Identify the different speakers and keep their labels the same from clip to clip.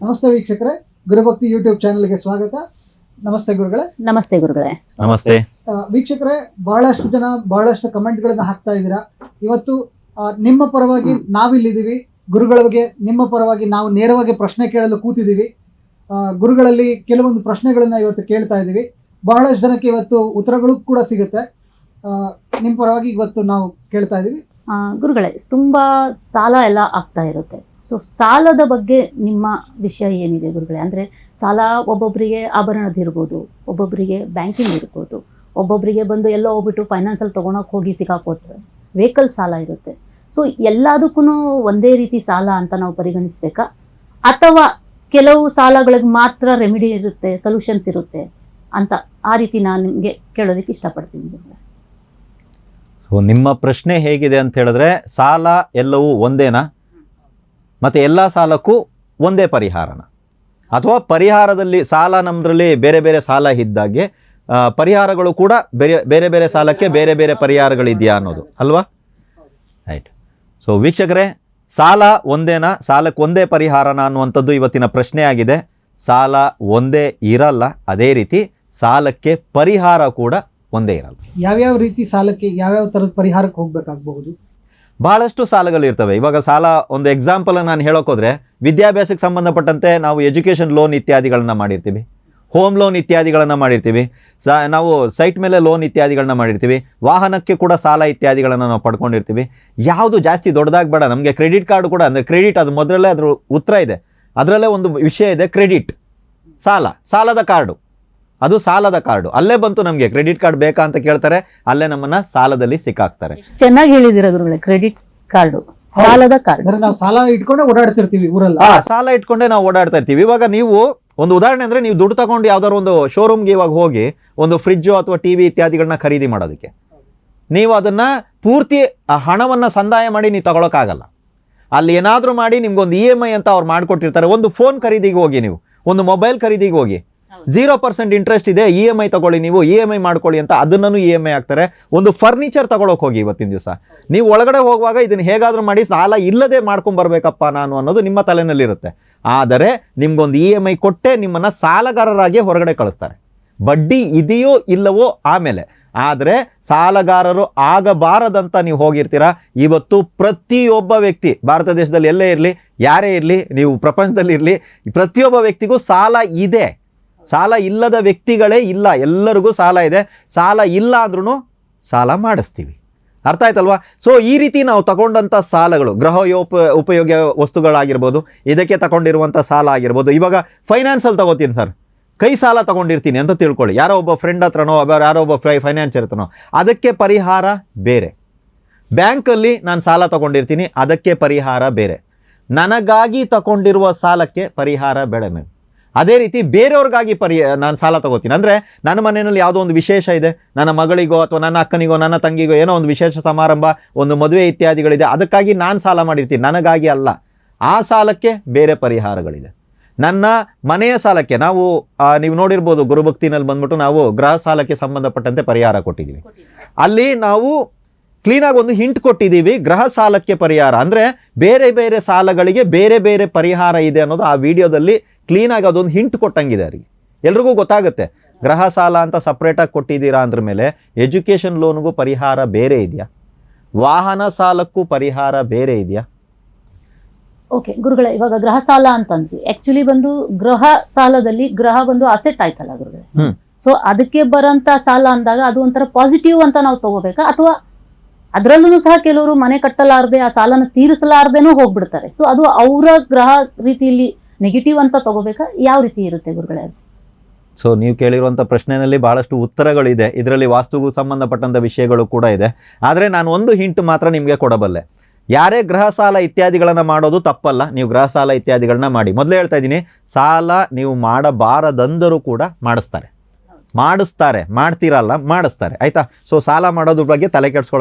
Speaker 1: ನಮಸ್ತೆ ವೀಕ್ಷಕರೇ, ಗುರುಭಕ್ತಿ ಯೂಟ್ಯೂಬ್ ಚಾನೆಲ್ಗೆ ಸ್ವಾಗತ. ನಮಸ್ತೆ ಗುರುಗಳೇ.
Speaker 2: ನಮಸ್ತೆ ಗುರುಗಳೇ.
Speaker 3: ನಮಸ್ತೆ
Speaker 1: ವೀಕ್ಷಕರೇ, ಬಹಳಷ್ಟು ಜನ ಬಹಳಷ್ಟು ಕಮೆಂಟ್ಗಳನ್ನ ಹಾಕ್ತಾ ಇದ್ದೀರಾ. ಇವತ್ತು ನಿಮ್ಮ ಪರವಾಗಿ ನಾವಿಲ್ಲಿದ್ದೀವಿ, ಗುರುಗಳ ಬಗ್ಗೆ ನಿಮ್ಮ ಪರವಾಗಿ ನಾವು ನೇರವಾಗಿ ಪ್ರಶ್ನೆ ಕೇಳಲು ಕೂತಿದ್ದೀವಿ. ಗುರುಗಳಲ್ಲಿ ಕೆಲವೊಂದು ಪ್ರಶ್ನೆಗಳನ್ನ ಇವತ್ತು ಕೇಳ್ತಾ ಇದ್ದೀವಿ. ಬಹಳಷ್ಟು ಜನಕ್ಕೆ ಇವತ್ತು ಉತ್ತರಗಳು ಕೂಡ ಸಿಗುತ್ತೆ. ನಿಮ್ಮ ಪರವಾಗಿ ಇವತ್ತು ನಾವು ಕೇಳ್ತಾ ಇದ್ದೀವಿ.
Speaker 2: ಗುರುಗಳೇ, ತುಂಬಾ ಸಾಲ ಎಲ್ಲ ಆಗ್ತಾ ಇರುತ್ತೆ. ಸೊ ಸಾಲದ ಬಗ್ಗೆ ನಿಮ್ಮ ವಿಷಯ ಏನಿದೆ ಗುರುಗಳೇ? ಅಂದರೆ ಸಾಲ ಒಬ್ಬೊಬ್ಬರಿಗೆ ಆಭರಣದಿರ್ಬೋದು, ಒಬ್ಬೊಬ್ಬರಿಗೆ ಬ್ಯಾಂಕಿಂಗ್ ಇರ್ಬೋದು, ಒಬ್ಬೊಬ್ಬರಿಗೆ ಬಂದು ಎಲ್ಲೋ ಹೋಗ್ಬಿಟ್ಟು ಫೈನಾನ್ಸಲ್ಲಿ ತೊಗೊಳಕ್ಕೆ ಹೋಗಿ ಸಿಕ್ಕಾಕೋತಾರೆ, ವೆಹಿಕಲ್ ಸಾಲ ಇರುತ್ತೆ. ಸೊ ಎಲ್ಲದಕ್ಕೂ ಒಂದೇ ರೀತಿ ಸಾಲ ಅಂತ ನಾವು ಪರಿಗಣಿಸ್ಬೇಕಾ, ಅಥವಾ ಕೆಲವು ಸಾಲಗಳಿಗೆ ಮಾತ್ರ ರೆಮಿಡಿ ಇರುತ್ತೆ, ಸೊಲ್ಯೂಷನ್ಸ್ ಇರುತ್ತೆ ಅಂತ ಆ ರೀತಿ ನಾನು ನಿಮಗೆ ಕೇಳೋದಕ್ಕೆ ಇಷ್ಟಪಡ್ತೀನಿ ಗುರುಗಳೇ.
Speaker 3: ಸೊ ನಿಮ್ಮ ಪ್ರಶ್ನೆ ಹೇಗಿದೆ ಅಂತ ಹೇಳಿದ್ರೆ, ಸಾಲ ಎಲ್ಲವೂ ಒಂದೇನಾ, ಮತ್ತು ಎಲ್ಲ ಸಾಲಕ್ಕೂ ಒಂದೇ ಪರಿಹಾರನ, ಅಥವಾ ಪರಿಹಾರದಲ್ಲಿ ಸಾಲ ನಮ್ಮದ್ರಲ್ಲಿ ಬೇರೆ ಬೇರೆ ಸಾಲ ಇದ್ದಾಗೆ ಪರಿಹಾರಗಳು ಕೂಡ ಬೇರೆ ಬೇರೆ ಸಾಲಕ್ಕೆ ಬೇರೆ ಬೇರೆ ಪರಿಹಾರಗಳಿದೆಯಾ ಅನ್ನೋದು ಅಲ್ವಾ? ರೈಟ್. ಸೊ ವೀಕ್ಷಕರೇ, ಸಾಲ ಒಂದೇನಾ, ಸಾಲಕ್ಕೆ ಒಂದೇ ಪರಿಹಾರನ ಅನ್ನುವಂಥದ್ದು ಇವತ್ತಿನ ಪ್ರಶ್ನೆ ಆಗಿದೆ. ಸಾಲ ಒಂದೇ ಇರಲ್ಲ, ಅದೇ ರೀತಿ ಸಾಲಕ್ಕೆ ಪರಿಹಾರ ಕೂಡ ಒಂದೇ ಇರಲ್ಲ.
Speaker 1: ಯಾವ್ಯಾವ ರೀತಿ ಸಾಲಕ್ಕೆ ಯಾವ್ಯಾವ ಥರದ ಪರಿಹಾರಕ್ಕೆ ಹೋಗ್ಬೇಕಾಗಬಹುದು?
Speaker 3: ಬಹಳಷ್ಟು ಸಾಲಗಳಿರ್ತವೆ. ಇವಾಗ ಸಾಲ ಒಂದು ಎಕ್ಸಾಂಪಲ್ ನಾನು ಹೇಳೋಕೋದ್ರೆ, ವಿದ್ಯಾಭ್ಯಾಸಕ್ಕೆ ಸಂಬಂಧಪಟ್ಟಂತೆ ನಾವು ಎಜುಕೇಷನ್ ಲೋನ್ ಇತ್ಯಾದಿಗಳನ್ನ ಮಾಡಿರ್ತೀವಿ, ಹೋಮ್ ಲೋನ್ ಇತ್ಯಾದಿಗಳನ್ನು ಮಾಡಿರ್ತೀವಿ, ನಾವು ಸೈಟ್ ಮೇಲೆ ಲೋನ್ ಇತ್ಯಾದಿಗಳನ್ನ ಮಾಡಿರ್ತೀವಿ, ವಾಹನಕ್ಕೆ ಕೂಡ ಸಾಲ ಇತ್ಯಾದಿಗಳನ್ನು ನಾವು ಪಡ್ಕೊಂಡಿರ್ತೀವಿ. ಯಾವುದು ಜಾಸ್ತಿ ದೊಡ್ಡದಾಗಿ ಬೇಡ, ನಮಗೆ ಕ್ರೆಡಿಟ್ ಕಾರ್ಡ್ ಕೂಡ, ಅಂದರೆ ಕ್ರೆಡಿಟ್ ಅದು ಮೊದಲೇ ಅದ್ರ ಉತ್ತರ ಇದೆ, ಅದರಲ್ಲೇ ಒಂದು ವಿಷಯ ಇದೆ, ಕ್ರೆಡಿಟ್ ಸಾಲದ ಕಾರ್ಡು, ಅದು ಸಾಲದ ಕಾರ್ಡು. ಅಲ್ಲೇ ಬಂತು, ನಮಗೆ ಕ್ರೆಡಿಟ್ ಕಾರ್ಡ್ ಬೇಕಾ ಅಂತ ಕೇಳ್ತಾರೆ, ಅಲ್ಲೇ ನಮ್ಮನ್ನ ಸಾಲದಲ್ಲಿ ಸಿಕ್ಕಾಕ್ತಾರೆ.
Speaker 2: ಚೆನ್ನಾಗಿ ಹೇಳಿದಿರ ಗುರುಗಳೇ, ಕ್ರೆಡಿಟ್ ಕಾರ್ಡು ಸಾಲದ ಕಾರ್ಡ್.
Speaker 1: ನಾವು ಸಾಲ ಇಟ್ಕೊಂಡೆ ಓಡಾಡ್ತಿರ್ತೀವಿ ಊರಲ್ಲ.
Speaker 3: ಸಾಲ ಇಟ್ಕೊಂಡೆ ನಾವು ಓಡಾಡ್ತಾ ಇರ್ತೀವಿ. ಇವಾಗ ನೀವು ಒಂದು ಉದಾಹರಣೆ ಅಂದರೆ, ನೀವು ದುಡ್ಡು ತಗೊಂಡು ಯಾವ್ದಾದ್ರು ಒಂದು ಶೋರೂಮ್ಗೆ ಇವಾಗ ಹೋಗಿ ಒಂದು ಫ್ರಿಜ್ಜು ಅಥವಾ ಟಿವಿ ಇತ್ಯಾದಿಗಳನ್ನ ಖರೀದಿ ಮಾಡೋದಕ್ಕೆ, ನೀವು ಅದನ್ನ ಪೂರ್ತಿ ಹಣವನ್ನು ಸಂದಾಯ ಮಾಡಿ ನೀವು ತಗೊಳಕ್ಕಾಗಲ್ಲ. ಅಲ್ಲಿ ಏನಾದರೂ ಮಾಡಿ ನಿಮ್ಗೊಂದು EMI ಅಂತ ಅವ್ರು ಮಾಡಿಕೊಟ್ಟಿರ್ತಾರೆ. ಒಂದು ಫೋನ್ ಖರೀದಿಗೆ ಹೋಗಿ, ನೀವು ಒಂದು ಮೊಬೈಲ್ ಖರೀದಿಗೆ ಹೋಗಿ, 0% ಇಂಟ್ರೆಸ್ಟ್ ಇದೆ, EMI ತಗೊಳ್ಳಿ, ನೀವು EMI ಮಾಡ್ಕೊಳ್ಳಿ ಅಂತ ಅದನ್ನೂ EMI ಆಗ್ತಾರೆ. ಒಂದು ಫರ್ನಿಚರ್ ತಗೊಳಕ್ ಹೋಗಿ ಇವತ್ತಿನ ದಿವಸ, ನೀವು ಒಳಗಡೆ ಹೋಗುವಾಗ ಇದನ್ನು ಹೇಗಾದರೂ ಮಾಡಿ ಸಾಲ ಇಲ್ಲದೆ ಮಾಡ್ಕೊಂಬರ್ಬೇಕಪ್ಪ ನಾನು ಅನ್ನೋದು ನಿಮ್ಮ ತಲೆನಲ್ಲಿರುತ್ತೆ. ಆದರೆ ನಿಮ್ಗೊಂದು EMI ಕೊಟ್ಟೆ ನಿಮ್ಮನ್ನ ಸಾಲಗಾರರಾಗಿ ಹೊರಗಡೆ ಕಳಿಸ್ತಾರೆ. ಬಡ್ಡಿ ಇದೆಯೋ ಇಲ್ಲವೋ ಆಮೇಲೆ, ಆದರೆ ಸಾಲಗಾರರು ಆಗಬಾರದಂತ ನೀವು ಹೋಗಿರ್ತೀರಾ. ಇವತ್ತು ಪ್ರತಿಯೊಬ್ಬ ವ್ಯಕ್ತಿ, ಭಾರತ ದೇಶದಲ್ಲಿ ಎಲ್ಲೇ ಇರಲಿ, ಯಾರೇ ಇರಲಿ, ನೀವು ಪ್ರಪಂಚದಲ್ಲಿ ಇರಲಿ, ಪ್ರತಿಯೊಬ್ಬ ವ್ಯಕ್ತಿಗೂ ಸಾಲ ಇದೆ. ಸಾಲ ಇಲ್ಲದ ವ್ಯಕ್ತಿಗಳೇ ಇಲ್ಲ, ಎಲ್ಲರಿಗೂ ಸಾಲ ಇದೆ. ಸಾಲ ಇಲ್ಲ ಅಂದ್ರೂ ಸಾಲ ಮಾಡಿಸ್ತೀವಿ. ಅರ್ಥ ಆಯ್ತಲ್ವಾ? ಸೊ ಈ ರೀತಿ ನಾವು ತಗೊಂಡಂಥ ಸಾಲಗಳು, ಉಪಯೋಗ ವಸ್ತುಗಳಾಗಿರ್ಬೋದು, ಇದಕ್ಕೆ ತಗೊಂಡಿರುವಂಥ ಸಾಲ ಆಗಿರ್ಬೋದು. ಇವಾಗ ಫೈನಾನ್ಸಲ್ಲಿ ತಗೋತೀನಿ ಸರ್, ಕೈ ಸಾಲ ತಗೊಂಡಿರ್ತೀನಿ ಅಂತ ತಿಳ್ಕೊಳ್ಳಿ, ಯಾರೋ ಒಬ್ಬ ಫ್ರೆಂಡ್ ಹತ್ರನೋ ಯಾರೋ ಒಬ್ಬ ಫೈನಾನ್ಸರ್ ಹತ್ರನೋ, ಅದಕ್ಕೆ ಪರಿಹಾರ ಬೇರೆ. ಬ್ಯಾಂಕಲ್ಲಿ ನಾನು ಸಾಲ ತಗೊಂಡಿರ್ತೀನಿ, ಅದಕ್ಕೆ ಪರಿಹಾರ ಬೇರೆ. ನನಗಾಗಿ ತಗೊಂಡಿರುವ ಸಾಲಕ್ಕೆ ಪರಿಹಾರ ಬೇಡ ಮ್ಯಾಮ್. ಅದೇ ರೀತಿ ಬೇರೆಯವ್ರಿಗಾಗಿ ನಾನು ಸಾಲ ತಗೋತೀನಿ ಅಂದರೆ, ನನ್ನ ಮನೆಯಲ್ಲಿ ಯಾವುದೋ ಒಂದು ವಿಶೇಷ ಇದೆ, ನನ್ನ ಮಗಳಿಗೋ ಅಥವಾ ನನ್ನ ಅಕ್ಕನಿಗೋ ನನ್ನ ತಂಗಿಗೋ ಏನೋ ಒಂದು ವಿಶೇಷ ಸಮಾರಂಭ, ಒಂದು ಮದುವೆ ಇತ್ಯಾದಿಗಳಿದೆ, ಅದಕ್ಕಾಗಿ ನಾನು ಸಾಲ ಮಾಡಿರ್ತೀನಿ, ನನಗಾಗಿ ಅಲ್ಲ. ಆ ಸಾಲಕ್ಕೆ ಬೇರೆ ಪರಿಹಾರಗಳಿದೆ. ನನ್ನ ಮನೆಯ ಸಾಲಕ್ಕೆ ನಾವು ನೀವು ನೋಡಿರ್ಬೋದು, ಗುರುಭಕ್ತಿನಲ್ಲಿ ಬಂದ್ಬಿಟ್ಟು ನಾವು ಗೃಹ ಸಾಲಕ್ಕೆ ಸಂಬಂಧಪಟ್ಟಂತೆ ಪರಿಹಾರ ಕೊಟ್ಟಿದ್ದೀವಿ. ಅಲ್ಲಿ ನಾವು ಕ್ಲೀನಾಗಿ ಒಂದು ಹಿಂಟ್ ಕೊಟ್ಟಿದ್ದೀವಿ, ಗೃಹ ಸಾಲಕ್ಕೆ ಪರಿಹಾರ ಅಂದರೆ ಬೇರೆ ಬೇರೆ ಸಾಲಗಳಿಗೆ ಬೇರೆ ಬೇರೆ ಪರಿಹಾರ ಇದೆ ಅನ್ನೋದು ಆ ವಿಡಿಯೋದಲ್ಲಿ ಕ್ಲೀನಾಗಿ ಅದೊಂದು ಹಿಂಟ್ ಕೊಟ್ಟಂಗಿದೆ. ಅವರಿಗೆ ಎಲ್ರಿಗೂ ಗೊತ್ತಾಗುತ್ತೆ. ಗೃಹ ಸಾಲ ಅಂತ ಸಪ್ರೇಟಾಗಿ ಕೊಟ್ಟಿದ್ದೀರಾ ಅಂದ್ರ ಮೇಲೆ ಎಜುಕೇಷನ್ ಲೋನ್ಗೂ ಪರಿಹಾರ ಬೇರೆ ಇದೆಯಾ, ವಾಹನ ಸಾಲಕ್ಕೂ ಪರಿಹಾರ ಬೇರೆ ಇದೆಯಾ?
Speaker 2: ಓಕೆ ಗುರುಗಳೇ, ಇವಾಗ ಗೃಹ ಸಾಲ ಅಂತಂದ್ವಿ, ಆಕ್ಚುಲಿ ಬಂದು ಗೃಹ ಸಾಲದಲ್ಲಿ ಗ್ರಹ ಬಂದು ಅಸೆಟ್ ಆಯ್ತಲ್ಲ ಗುರುಗಳೇ. ಸೊ ಅದಕ್ಕೆ ಬರೋಂಥ ಸಾಲ ಅಂದಾಗ ಅದು ಒಂಥರ ಪಾಸಿಟಿವ್ ಅಂತ ನಾವು ತಗೋಬೇಕಾ, ಅಥವಾ ಅದರಲ್ಲೂ ಸಹ ಕೆಲವರು ಮನೆ ಕಟ್ಟಲಾರದೆ ಆ ಸಾಲನ ತೀರಿಸಲಾರ್ದೇನೂ ಹೋಗ್ಬಿಡ್ತಾರೆ. ಸೊ ಅದು ಅವರ ಗ್ರಹ ರೀತಿಯಲ್ಲಿ ನೆಗೆಟಿವ್ ಅಂತ ತಗೋಬೇಕಾ, ಯಾವ ರೀತಿ ಇರುತ್ತೆ ಗುರುಗಳೇ?
Speaker 3: ಸೊ ನೀವು ಕೇಳಿರುವಂಥ ಪ್ರಶ್ನೆಯಲ್ಲಿ ಬಹಳಷ್ಟು ಉತ್ತರಗಳಿದೆ, ಇದರಲ್ಲಿ ವಾಸ್ತುಗೂ ಸಂಬಂಧಪಟ್ಟಂಥ ವಿಷಯಗಳು ಕೂಡ ಇದೆ. ಆದರೆ ನಾನು ಒಂದು ಹಿಂಟ್ ಮಾತ್ರ ನಿಮಗೆ ಕೊಡಬಲ್ಲೆ. ಯಾರೇ ಗೃಹ ಸಾಲ ಇತ್ಯಾದಿಗಳನ್ನು ಮಾಡೋದು ತಪ್ಪಲ್ಲ, ನೀವು ಗೃಹ ಸಾಲ ಇತ್ಯಾದಿಗಳನ್ನ ಮಾಡಿ. ಮೊದಲೇ ಹೇಳ್ತಾ ಇದ್ದೀನಿ, ಸಾಲ ನೀವು ಮಾಡಬಾರದಂದರೂ ಕೂಡ ಮಾಡಿಸ್ತಾರೆ, ಮಾಡ್ತೀರಲ್ಲ, ಮಾಡಿಸ್ತಾರೆ. ಆಯಿತಾ? ಸೊ ಸಾಲ ಮಾಡೋದ್ರ ಬಗ್ಗೆ ತಲೆ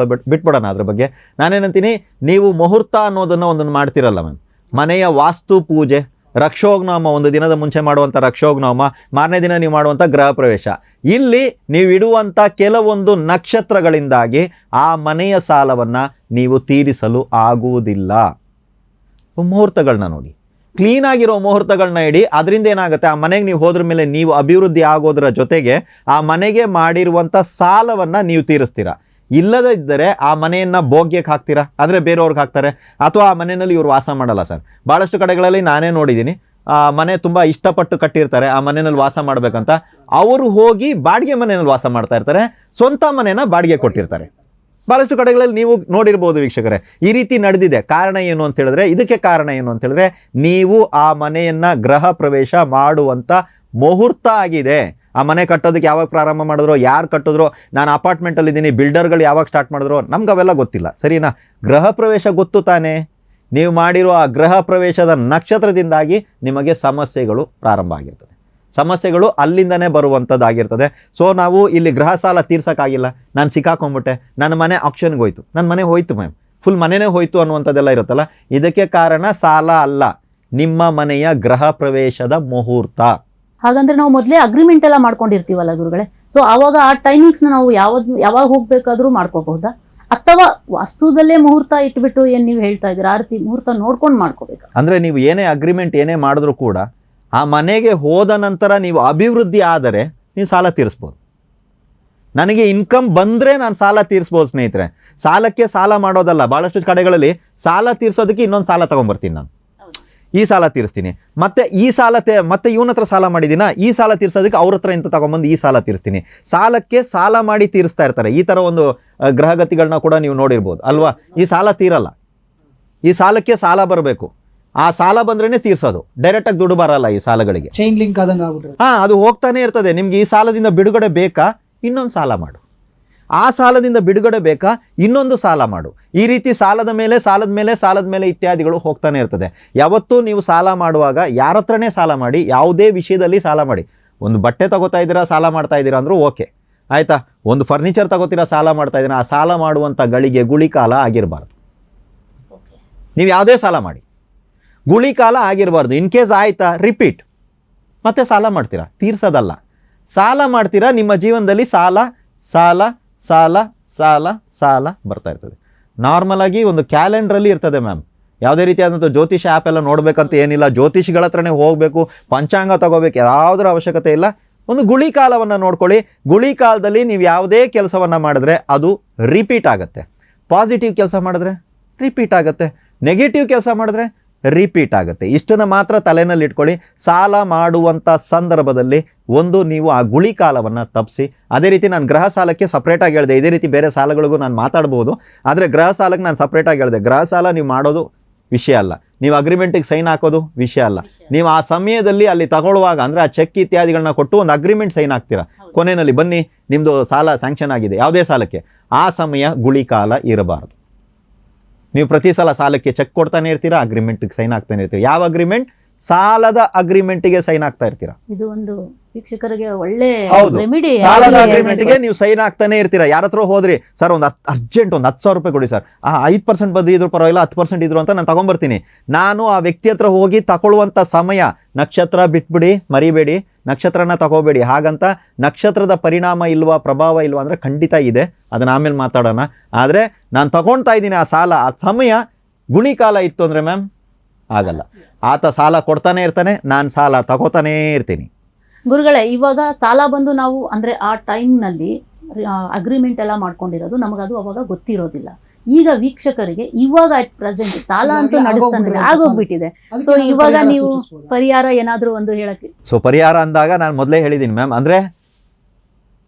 Speaker 3: ಬಿಟ್ಬಿಡೋಣ. ಅದ್ರ ಬಗ್ಗೆ ನಾನೇನಂತೀನಿ, ನೀವು ಮುಹೂರ್ತ ಅನ್ನೋದನ್ನು ಒಂದನ್ನು ಮಾಡ್ತಿರಲ್ಲ ಮ್ಯಾಮ್, ಮನೆಯ ವಾಸ್ತು ಪೂಜೆ, ರಕ್ಷೋಗ್ನಾಮ, ಒಂದು ದಿನದ ಮುಂಚೆ ಮಾಡುವಂಥ ರಕ್ಷೋಗ್ನಾಮ, ಮಾರನೇ ದಿನ ನೀವು ಮಾಡುವಂಥ ಗೃಹ ಪ್ರವೇಶ, ಇಲ್ಲಿ ನೀವು ಇಡುವಂಥ ಕೆಲವೊಂದು ನಕ್ಷತ್ರಗಳಿಂದಾಗಿ ಆ ಮನೆಯ ಸಾಲವನ್ನು ನೀವು ತೀರಿಸಲು ಆಗುವುದಿಲ್ಲ. ಮುಹೂರ್ತಗಳನ್ನ ನೋಡಿ. ಕ್ಲೀನಾಗಿರೋ ಮುಹೂರ್ತಗಳನ್ನ ಇಡಿ. ಅದರಿಂದ ಏನಾಗುತ್ತೆ, ಆ ಮನೆಗೆ ನೀವು ಹೋದ್ರ ಮೇಲೆ ನೀವು ಅಭಿವೃದ್ಧಿ ಆಗೋದ್ರ ಜೊತೆಗೆ ಆ ಮನೆಗೆ ಮಾಡಿರುವಂಥ ಸಾಲವನ್ನು ನೀವು ತೀರಿಸ್ತೀರಾ. ಇಲ್ಲದೇ ಇದ್ದರೆ ಆ ಮನೆಯನ್ನು ಭೋಗ್ಯಕ್ಕೆ ಹಾಕ್ತೀರಾ, ಅಂದರೆ ಬೇರೆಯವ್ರಿಗೆ ಹಾಕ್ತಾರೆ, ಅಥವಾ ಆ ಮನೆಯಲ್ಲಿ ಇವ್ರು ವಾಸ ಮಾಡಲ್ಲ ಸರ್. ಭಾಳಷ್ಟು ಕಡೆಗಳಲ್ಲಿ ನಾನೇ ನೋಡಿದ್ದೀನಿ, ಆ ಮನೆ ತುಂಬ ಇಷ್ಟಪಟ್ಟು ಕಟ್ಟಿರ್ತಾರೆ, ಆ ಮನೆಯಲ್ಲಿ ವಾಸ ಮಾಡಬೇಕಂತ, ಅವರು ಹೋಗಿ ಬಾಡಿಗೆ ಮನೆಯಲ್ಲಿ ವಾಸ ಮಾಡ್ತಾ ಇರ್ತಾರೆ, ಸ್ವಂತ ಮನೆನ ಬಾಡಿಗೆ ಕೊಟ್ಟಿರ್ತಾರೆ. ಭಾಳಷ್ಟು ಕಡೆಗಳಲ್ಲಿ ನೀವು ನೋಡಿರ್ಬೋದು ವೀಕ್ಷಕರೇ, ಈ ರೀತಿ ನಡೆದಿದೆ. ಕಾರಣ ಏನು ಅಂತ ಹೇಳಿದ್ರೆ, ಇದಕ್ಕೆ ಕಾರಣ ಏನು ಅಂತ ಹೇಳಿದ್ರೆ, ನೀವು ಆ ಮನೆಯನ್ನು ಗೃಹ ಪ್ರವೇಶ ಮಾಡುವಂಥ ಮುಹೂರ್ತ ಆಗಿದೆ. ಆ ಮನೆ ಕಟ್ಟೋದಕ್ಕೆ ಯಾವಾಗ ಪ್ರಾರಂಭ ಮಾಡಿದ್ರು, ಯಾರು ಕಟ್ಟಿದ್ರು, ನಾನು ಅಪಾರ್ಟ್ಮೆಂಟಲ್ಲಿದ್ದೀನಿ, ಬಿಲ್ಡರ್ಗಳು ಯಾವಾಗ ಸ್ಟಾರ್ಟ್ ಮಾಡಿದ್ರು, ನಮ್ಗೆ ಅವೆಲ್ಲ ಗೊತ್ತಿಲ್ಲ, ಸರಿನಾ? ಗೃಹ ಪ್ರವೇಶ ಗೊತ್ತು ತಾನೇ. ನೀವು ಮಾಡಿರೋ ಆ ಗೃಹ ಪ್ರವೇಶದ ನಕ್ಷತ್ರದಿಂದಾಗಿ ನಿಮಗೆ ಸಮಸ್ಯೆಗಳು ಪ್ರಾರಂಭ ಆಗಿರ್ತದೆ. ಸಮಸ್ಯೆಗಳು ಅಲ್ಲಿಂದನೇ ಬರುವಂಥದ್ದಾಗಿರ್ತದೆ. ಸೊ ನಾವು ಇಲ್ಲಿ ಗೃಹ ಸಾಲ ತೀರ್ಸೋಕ್ಕಾಗಿಲ್ಲ, ನಾನು ಸಿಕ್ಕಾಕೊಂಡ್ಬಿಟ್ಟೆ, ನನ್ನ ಮನೆ ಆಕ್ಷನ್ಗೆ ಹೋಯ್ತು, ನನ್ನ ಮನೆ ಹೋಯ್ತು ಮ್ಯಾಮ್, ಫುಲ್ ಮನೆಯೇ ಹೋಯ್ತು ಅನ್ನುವಂಥದ್ದೆಲ್ಲ ಇರುತ್ತಲ್ಲ, ಇದಕ್ಕೆ ಕಾರಣ ಸಾಲ ಅಲ್ಲ, ನಿಮ್ಮ ಮನೆಯ ಗೃಹ ಪ್ರವೇಶದ ಮುಹೂರ್ತ.
Speaker 2: ಹಾಗಂದ್ರೆ ನಾವು ಮೊದಲೇ ಅಗ್ರಿಮೆಂಟ್ ಎಲ್ಲ ಮಾಡ್ಕೊಂಡಿರ್ತೀವಲ್ಲ ಗುರುಗಳೇ, ಸೊ ಆವಾಗ ಆ ಟೈಮಿಂಗ್ಸ್ನ ನಾವು ಯಾವಾಗ ಹೋಗ್ಬೇಕಾದ್ರೂ ಮಾಡ್ಕೋಬಹುದಾ, ಅಥವಾ ವಾಸ್ತುದಲ್ಲೇ ಮುಹೂರ್ತ ಇಟ್ಬಿಟ್ಟು ಏನು ನೀವು ಹೇಳ್ತಾ ಇದ್ದೀರಾ, ಆ ರೀತಿ ಮುಹೂರ್ತ ನೋಡ್ಕೊಂಡು ಮಾಡ್ಕೋಬೇಕಾ?
Speaker 3: ಅಂದರೆ ನೀವು ಏನೇ ಅಗ್ರಿಮೆಂಟ್ ಏನೇ ಮಾಡಿದ್ರು ಕೂಡ ಆ ಮನೆಗೆ ಹೋದ ನಂತರ ನೀವು ಅಭಿವೃದ್ಧಿ ಆದರೆ ನೀವು ಸಾಲ ತೀರಿಸ್ಬೋದು. ನನಗೆ ಇನ್ಕಮ್ ಬಂದರೆ ನಾನು ಸಾಲ ತೀರಿಸ್ಬೋದು ಸ್ನೇಹಿತರೆ. ಸಾಲಕ್ಕೆ ಸಾಲ ಮಾಡೋದಲ್ಲ. ಭಾಳಷ್ಟು ಕಡೆಗಳಲ್ಲಿ ಸಾಲ ತೀರಿಸೋದಕ್ಕೆ ಇನ್ನೊಂದು ಸಾಲ ತೊಗೊಂಬರ್ತೀನಿ ನಾನು, ಈ ಸಾಲ ತೀರಿಸ್ತೀನಿ, ಮತ್ತೆ ಈ ಸಾಲ ಮತ್ತೆ ಇವನ ಹತ್ರ ಸಾಲ ಮಾಡಿದ್ದೀನ, ಈ ಸಾಲ ತೀರಿಸೋದಕ್ಕೆ ಅವ್ರ ಹತ್ರ ಇಂತ ತೊಗೊಂಬಂದು ಈ ಸಾಲ ತೀರಿಸ್ತೀನಿ. ಸಾಲಕ್ಕೆ ಸಾಲ ಮಾಡಿ ತೀರಿಸ್ತಾ ಇರ್ತಾರೆ. ಈ ಥರ ಒಂದು ಗ್ರಹಗತಿಗಳನ್ನ ಕೂಡ ನೀವು ನೋಡಿರ್ಬೋದು ಅಲ್ವಾ. ಈ ಸಾಲ ತೀರಲ್ಲ, ಈ ಸಾಲಕ್ಕೆ ಸಾಲ ಬರಬೇಕು, ಆ ಸಾಲ ಬಂದ್ರೇ ತೀರ್ಸೋದು, ಡೈರೆಕ್ಟಾಗಿ ದುಡ್ಡು ಬರಲ್ಲ ಈ ಸಾಲಗಳಿಗೆ.
Speaker 1: ಚೈನ್ ಲಿಂಕ್ ಆದಂಗೆ ಆಗ್ಬಿಟ್ರೆ
Speaker 3: ಅದು ಹೋಗ್ತಾನೆ ಇರ್ತದೆ. ನಿಮ್ಗೆ ಈ ಸಾಲದಿಂದ ಬಿಡುಗಡೆ ಬೇಕಾ, ಇನ್ನೊಂದು ಸಾಲ ಮಾಡು. ಆ ಸಾಲದಿಂದ ಬಿಡುಗಡೆ ಬೇಕಾ, ಇನ್ನೊಂದು ಸಾಲ ಮಾಡು. ಈ ರೀತಿ ಸಾಲದ ಮೇಲೆ ಇತ್ಯಾದಿಗಳು ಹೋಗ್ತಾನೆ ಇರ್ತದೆ. ಯಾವತ್ತೂ ನೀವು ಸಾಲ ಮಾಡುವಾಗ ಯಾರ ಹತ್ರನೇ ಸಾಲ ಮಾಡಿ, ಯಾವುದೇ ವಿಷಯದಲ್ಲಿ ಸಾಲ ಮಾಡಿ. ಒಂದು ಬಟ್ಟೆ ತಗೋತಾ ಇದ್ದೀರಾ, ಸಾಲ ಮಾಡ್ತಾ ಇದ್ದೀರಾ ಅಂದರೂ ಓಕೆ, ಆಯಿತಾ. ಒಂದು ಫರ್ನಿಚರ್ ತಗೋತೀರಾ, ಸಾಲ ಮಾಡ್ತಾ ಇದ್ದೀರಾ, ಆ ಸಾಲ ಮಾಡುವಂಥ ಗಳಿಗೆ ಗುಳಿಕಾಲ ಆಗಿರಬಾರ್ದು. ನೀವು ಯಾವುದೇ ಸಾಲ ಮಾಡಿ, ಗುಳಿಕಾಲ ಆಗಿರಬಾರ್ದು. ಇನ್ ಕೇಸ್ ಆಯಿತಾ, ರಿಪೀಟ್ ಮತ್ತೆ ಸಾಲ ಮಾಡ್ತೀರಾ, ತೀರ್ಸೋದಲ್ಲ. ಸಾಲ ಮಾಡ್ತೀರಾ, ನಿಮ್ಮ ಜೀವನದಲ್ಲಿ ಸಾಲ ಸಾಲ ಸಾಲ ಸಾಲ ಸಾಲ ಬರ್ತಾ ಇರ್ತದೆ. ನಾರ್ಮಲ್ ಆಗಿ ಒಂದು ಕ್ಯಾಲೆಂಡ್ರಲ್ಲಿ ಇರ್ತದೆ ಮ್ಯಾಮ್. ಯಾವುದೇ ರೀತಿಯಾದಂಥ ಜ್ಯೋತಿಷ ಆ್ಯಪ್ ಎಲ್ಲ ನೋಡಬೇಕಂತ ಏನಿಲ್ಲ, ಜ್ಯೋತಿಷಿಗಳ ಹತ್ರನೇ ಹೋಗಬೇಕು, ಪಂಚಾಂಗ ತಗೋಬೇಕು, ಯಾವುದರ ಅವಶ್ಯಕತೆ ಇಲ್ಲ. ಒಂದು ಗುಳಿಕಾಲವನ್ನು ನೋಡ್ಕೊಳ್ಳಿ. ಗುಳಿಕಾಲದಲ್ಲಿ ನೀವು ಯಾವುದೇ ಕೆಲಸವನ್ನು ಮಾಡಿದ್ರೆ ಅದು ರಿಪೀಟ್ ಆಗುತ್ತೆ. ಪಾಸಿಟಿವ್ ಕೆಲಸ ಮಾಡಿದ್ರೆ ರಿಪೀಟ್ ಆಗುತ್ತೆ, ನೆಗೆಟಿವ್ ಕೆಲಸ ಮಾಡಿದ್ರೆ ರಿಪೀಟ್ ಆಗುತ್ತೆ. ಇಷ್ಟನ್ನು ಮಾತ್ರ ತಲೆನಲ್ಲಿ ಇಟ್ಕೊಳ್ಳಿ. ಸಾಲ ಮಾಡುವಂಥ ಸಂದರ್ಭದಲ್ಲಿ ಒಂದು ನೀವು ಆ ಗುಳಿಕಾಲವನ್ನು ತಪ್ಪಿಸಿ. ಅದೇ ರೀತಿ ನಾನು ಗೃಹ ಸಾಲಕ್ಕೆ ಸಪ್ರೇಟಾಗಿ ಹೇಳಿದೆ, ಇದೇ ರೀತಿ ಬೇರೆ ಸಾಲಗಳಿಗೂ ನಾನು ಮಾತಾಡ್ಬೋದು, ಆದರೆ ಗೃಹ ಸಾಲಕ್ಕೆ ನಾನು ಸಪ್ರೇಟಾಗಿ ಹೇಳಿದೆ. ಗೃಹ ಸಾಲ ನೀವು ಮಾಡೋದು ವಿಷಯ ಅಲ್ಲ, ನೀವು ಅಗ್ರಿಮೆಂಟಿಗೆ ಸೈನ್ ಹಾಕೋದು ವಿಷಯ ಅಲ್ಲ. ನೀವು ಆ ಸಮಯದಲ್ಲಿ ಅಲ್ಲಿ ತಗೊಳ್ಳುವಾಗ ಅಂದರೆ ಆ ಚೆಕ್ ಇತ್ಯಾದಿಗಳನ್ನ ಕೊಟ್ಟು ಒಂದು ಅಗ್ರಿಮೆಂಟ್ ಸೈನ್ ಹಾಕ್ತೀರಾ, ಕೊನೆಯಲ್ಲಿ ಬನ್ನಿ ನಿಮ್ಮದು ಸಾಲ ಸ್ಯಾಂಕ್ಷನ್ ಆಗಿದೆ, ಯಾವುದೇ ಸಾಲಕ್ಕೆ. ಆ ಸಮಯ ಗುಳಿಕಾಲ ಇರಬಾರ್ದು. ನೀವು ಪ್ರತಿ ಸಲ ಸಾಲಕ್ಕೆ ಚೆಕ್ ಕೊಡ್ತಾನೆ ಇರ್ತೀರಾ, ಅಗ್ರಿಮೆಂಟ್ಗೆ ಸೈನ್ ಆಗ್ತಾನೆ ಇರ್ತೀರಾ. ಯಾವ ಅಗ್ರಿಮೆಂಟ್? ಸಾಲದ ಅಗ್ರಿಮೆಂಟಿಗೆ ಸೈನ್ ಆಗ್ತಾ ಇರ್ತೀರಾ.
Speaker 2: ಇದು ಒಂದು ವೀಕ್ಷಕರಿಗೆ ಒಳ್ಳೆ ರೆಮಿಡಿ.
Speaker 3: ಸಾಲದ ಅಗ್ರಿಮೆಂಟ್ಗೆ ನೀವು ಸೈನ್ ಆಗ್ತಾನೆ ಇರ್ತೀರಾ. ಯಾರ ಹತ್ರ ಹೋದ್ರಿ, ಸರ್ ಒಂದು ಅರ್ಜೆಂಟ್ ಒಂದು 10,000 ರೂಪಾಯಿ ಕೊಡಿ ಸರ್, 5% ಬಡ್ಡಿ ಇದ್ರು ಪರವಾಗಿಲ್ಲ, 10% ಇದ್ರು ಅಂತ ನಾನು ತಗೊಂಡ್ಬರ್ತೀನಿ. ನಾನು ಆ ವ್ಯಕ್ತಿ ಹತ್ರ ಹೋಗಿ ತಗೊಳ್ಳುವಂಥ ಸಮಯ, ನಕ್ಷತ್ರ ಬಿಟ್ಬಿಡಿ, ಮರಿಬೇಡಿ, ನಕ್ಷತ್ರನ ತಗೋಬೇಡಿ. ಹಾಗಂತ ನಕ್ಷತ್ರದ ಪರಿಣಾಮ ಇಲ್ವಾ, ಪ್ರಭಾವ ಇಲ್ವಾ ಅಂದರೆ ಖಂಡಿತ ಇದೆ, ಅದನ್ನ ಆಮೇಲೆ ಮಾತಾಡೋಣ. ಆದರೆ ನಾನು ತಗೊಳ್ತಾ ಇದ್ದೀನಿ ಆ ಸಾಲ, ಆ ಸಮಯ ಗುಳಿಕಾಲ ಇತ್ತು ಅಂದರೆ ಮ್ಯಾಮ್ ಆಗಲ್ಲ. ಆತ ಸಾಲ ಕೊಡ್ತಾನೆ ಇರ್ತಾನೆ, ನಾನು ಸಾಲ ತಗೋತಾನೇ ಇರ್ತೀನಿ.
Speaker 2: ಗುರುಗಳೇ, ಇವಾಗ ಸಾಲ ಬಂದು ನಾವು ಅಂದರೆ ಆ ಟೈಮ್ನಲ್ಲಿ ಅಗ್ರಿಮೆಂಟ್ ಎಲ್ಲ ಮಾಡ್ಕೊಂಡಿರೋದು ನಮಗದು ಅವಾಗ ಗೊತ್ತಿರೋದಿಲ್ಲ. ಈಗ ವೀಕ್ಷಕರಿಗೆ ಇವಾಗ ಅಟ್ ಪ್ರೆಸೆಂಟ್ ಸಾಲ ಅಂತೂ ನಡೆಸ್ತಾನೆ ಆಗೋಗ್ಬಿಟ್ಟಿದೆ. ಸೊ ಇವಾಗ ನೀವು ಪರಿಹಾರ ಏನಾದರೂ ಒಂದು ಹೇಳಕ್ಕೆ?
Speaker 3: ಸೊ ಪರಿಹಾರ ಅಂದಾಗ ನಾನು ಮೊದಲೇ ಹೇಳಿದ್ದೀನಿ ಮ್ಯಾಮ್, ಅಂದರೆ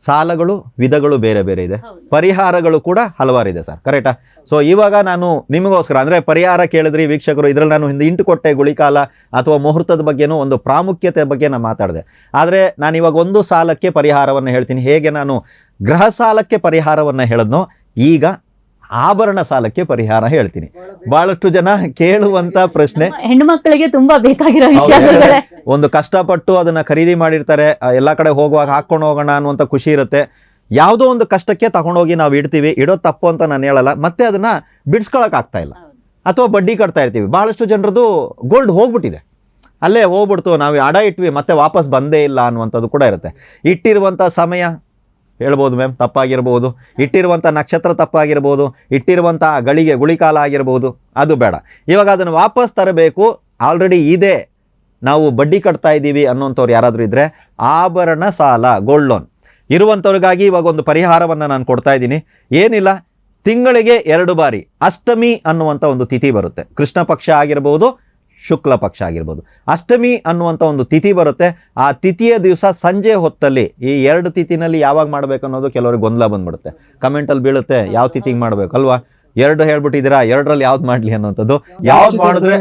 Speaker 3: ಸಾಲಗಳು ವಿಧಗಳು ಬೇರೆ ಬೇರೆ ಇದೆ, ಪರಿಹಾರಗಳು ಕೂಡ ಹಲವಾರಿದೆ ಸರ್, ಕರೆಕ್ಟಾ? ಸೊ ಇವಾಗ ನಾನು ನಿಮಗೋಸ್ಕರ ಅಂದರೆ ಪರಿಹಾರ ಕೇಳಿದ್ರಿ ವೀಕ್ಷಕರು, ಇದರಲ್ಲಿ ನಾನು ಹಿಂಟು ಕೊಟ್ಟೆ ಗುಳಿಕಾಲ ಅಥವಾ ಮುಹೂರ್ತದ ಬಗ್ಗೆನೂ ಒಂದು ಪ್ರಾಮುಖ್ಯತೆ ಬಗ್ಗೆ ನಾನು ಮಾತಾಡಿದೆ. ಆದರೆ ನಾನು ಇವಾಗ ಒಂದು ಸಾಲಕ್ಕೆ ಪರಿಹಾರವನ್ನು ಹೇಳ್ತೀನಿ. ಹೇಗೆ ನಾನು ಗೃಹ ಸಾಲಕ್ಕೆ ಪರಿಹಾರವನ್ನು ಹೇಳಿದ್ನೋ, ಈಗ ಆಭರಣ ಸಾಲಕ್ಕೆ ಪರಿಹಾರ ಹೇಳ್ತೀನಿ. ಬಹಳಷ್ಟು ಜನ ಕೇಳುವಂತ ಪ್ರಶ್ನೆ,
Speaker 2: ಹೆಣ್ಣು ಮಕ್ಕಳಿಗೆ ತುಂಬಾ ಬೇಕಾಗಿರೋ ವಿಷಯ.
Speaker 3: ಒಂದು ಕಷ್ಟಪಟ್ಟು ಅದನ್ನ ಖರೀದಿ ಮಾಡಿರ್ತಾರೆ, ಎಲ್ಲ ಕಡೆ ಹೋಗುವಾಗ ಹಾಕೊಂಡು ಹೋಗೋಣ ಅನ್ನುವಂಥ ಖುಷಿ ಇರುತ್ತೆ. ಯಾವುದೋ ಒಂದು ಕಷ್ಟಕ್ಕೆ ತಗೊಂಡೋಗಿ ನಾವು ಇಡ್ತೀವಿ, ಇಡೋದು ತಪ್ಪು ಅಂತ ನಾನು ಹೇಳಲ್ಲ, ಮತ್ತೆ ಅದನ್ನ ಬಿಡಿಸ್ಕೊಳಕ್ ಆಗ್ತಾ ಇಲ್ಲ, ಅಥವಾ ಬಡ್ಡಿ ಕಟ್ತಾ ಇರ್ತೀವಿ. ಬಹಳಷ್ಟು ಜನರದು ಗೋಲ್ಡ್ ಹೋಗ್ಬಿಟ್ಟಿದೆ, ಅಲ್ಲೇ ಹೋಗ್ಬಿಡ್ತು, ನಾವು ಅಡ ಇಟ್ವಿ ಮತ್ತೆ ವಾಪಸ್ ಬಂದೇ ಇಲ್ಲ ಅನ್ನುವಂಥದ್ದು ಕೂಡ ಇರುತ್ತೆ. ಇಟ್ಟಿರುವಂಥ ಸಮಯ ಹೇಳ್ಬೋದು ಮ್ಯಾಮ್ ತಪ್ಪಾಗಿರ್ಬೋದು, ಇಟ್ಟಿರುವಂಥ ನಕ್ಷತ್ರ ತಪ್ಪಾಗಿರ್ಬೋದು, ಇಟ್ಟಿರುವಂಥ ಗಳಿಗೆ ಗುಳಿಕಾಲ ಆಗಿರ್ಬೋದು, ಅದು ಬೇಡ. ಇವಾಗ ಅದನ್ನು ವಾಪಸ್ ತರಬೇಕು, ಆಲ್ರೆಡಿ ಇದೆ, ನಾವು ಬಡ್ಡಿ ಕಟ್ತಾ ಇದ್ದೀವಿ ಅನ್ನೋಂಥವ್ರು ಯಾರಾದರೂ ಇದ್ದರೆ ಆಭರಣ ಸಾಲ, ಗೋಲ್ಡ್ ಲೋನ್ ಇರುವಂಥವ್ರಿಗಾಗಿ ಇವಾಗ ಒಂದು ಪರಿಹಾರವನ್ನು ನಾನು ಕೊಡ್ತಾ ಇದ್ದೀನಿ. ಏನಿಲ್ಲ, ತಿಂಗಳಿಗೆ 2 ಬಾರಿ ಅಷ್ಟಮಿ ಅನ್ನುವಂಥ ಒಂದು ತಿಥಿ ಬರುತ್ತೆ. ಕೃಷ್ಣ ಪಕ್ಷ ಆಗಿರ್ಬೋದು, ಶುಕ್ಲ ಪಕ್ಷ ಆಗಿರ್ಬೋದು. ಅಷ್ಟಮಿ ಅನ್ನುವಂಥ ಒಂದು ತಿಥಿ ಬರುತ್ತೆ. ಆ ತಿಥಿಯ ದಿವಸ ಸಂಜೆ ಹೊತ್ತಲ್ಲಿ, ಈ 2 ತಿಥಿನಲ್ಲಿ ಯಾವಾಗ ಮಾಡಬೇಕು ಅನ್ನೋದು ಕೆಲವರಿಗೆ ಗೊಂದಲ ಬಂದ್ಬಿಡುತ್ತೆ, ಕಮೆಂಟಲ್ಲಿ ಬೀಳುತ್ತೆ ಯಾವ ತಿಥಿಗೆ ಮಾಡಬೇಕು ಅಲ್ವಾ, 2 ಹೇಳ್ಬಿಟ್ಟಿದ್ದೀರಾ, 2ರಲ್ಲಿ ಯಾವ್ದು ಮಾಡಲಿ ಅನ್ನೋಂಥದ್ದು. ಯಾವ್ದು ಮಾಡಿದ್ರೆ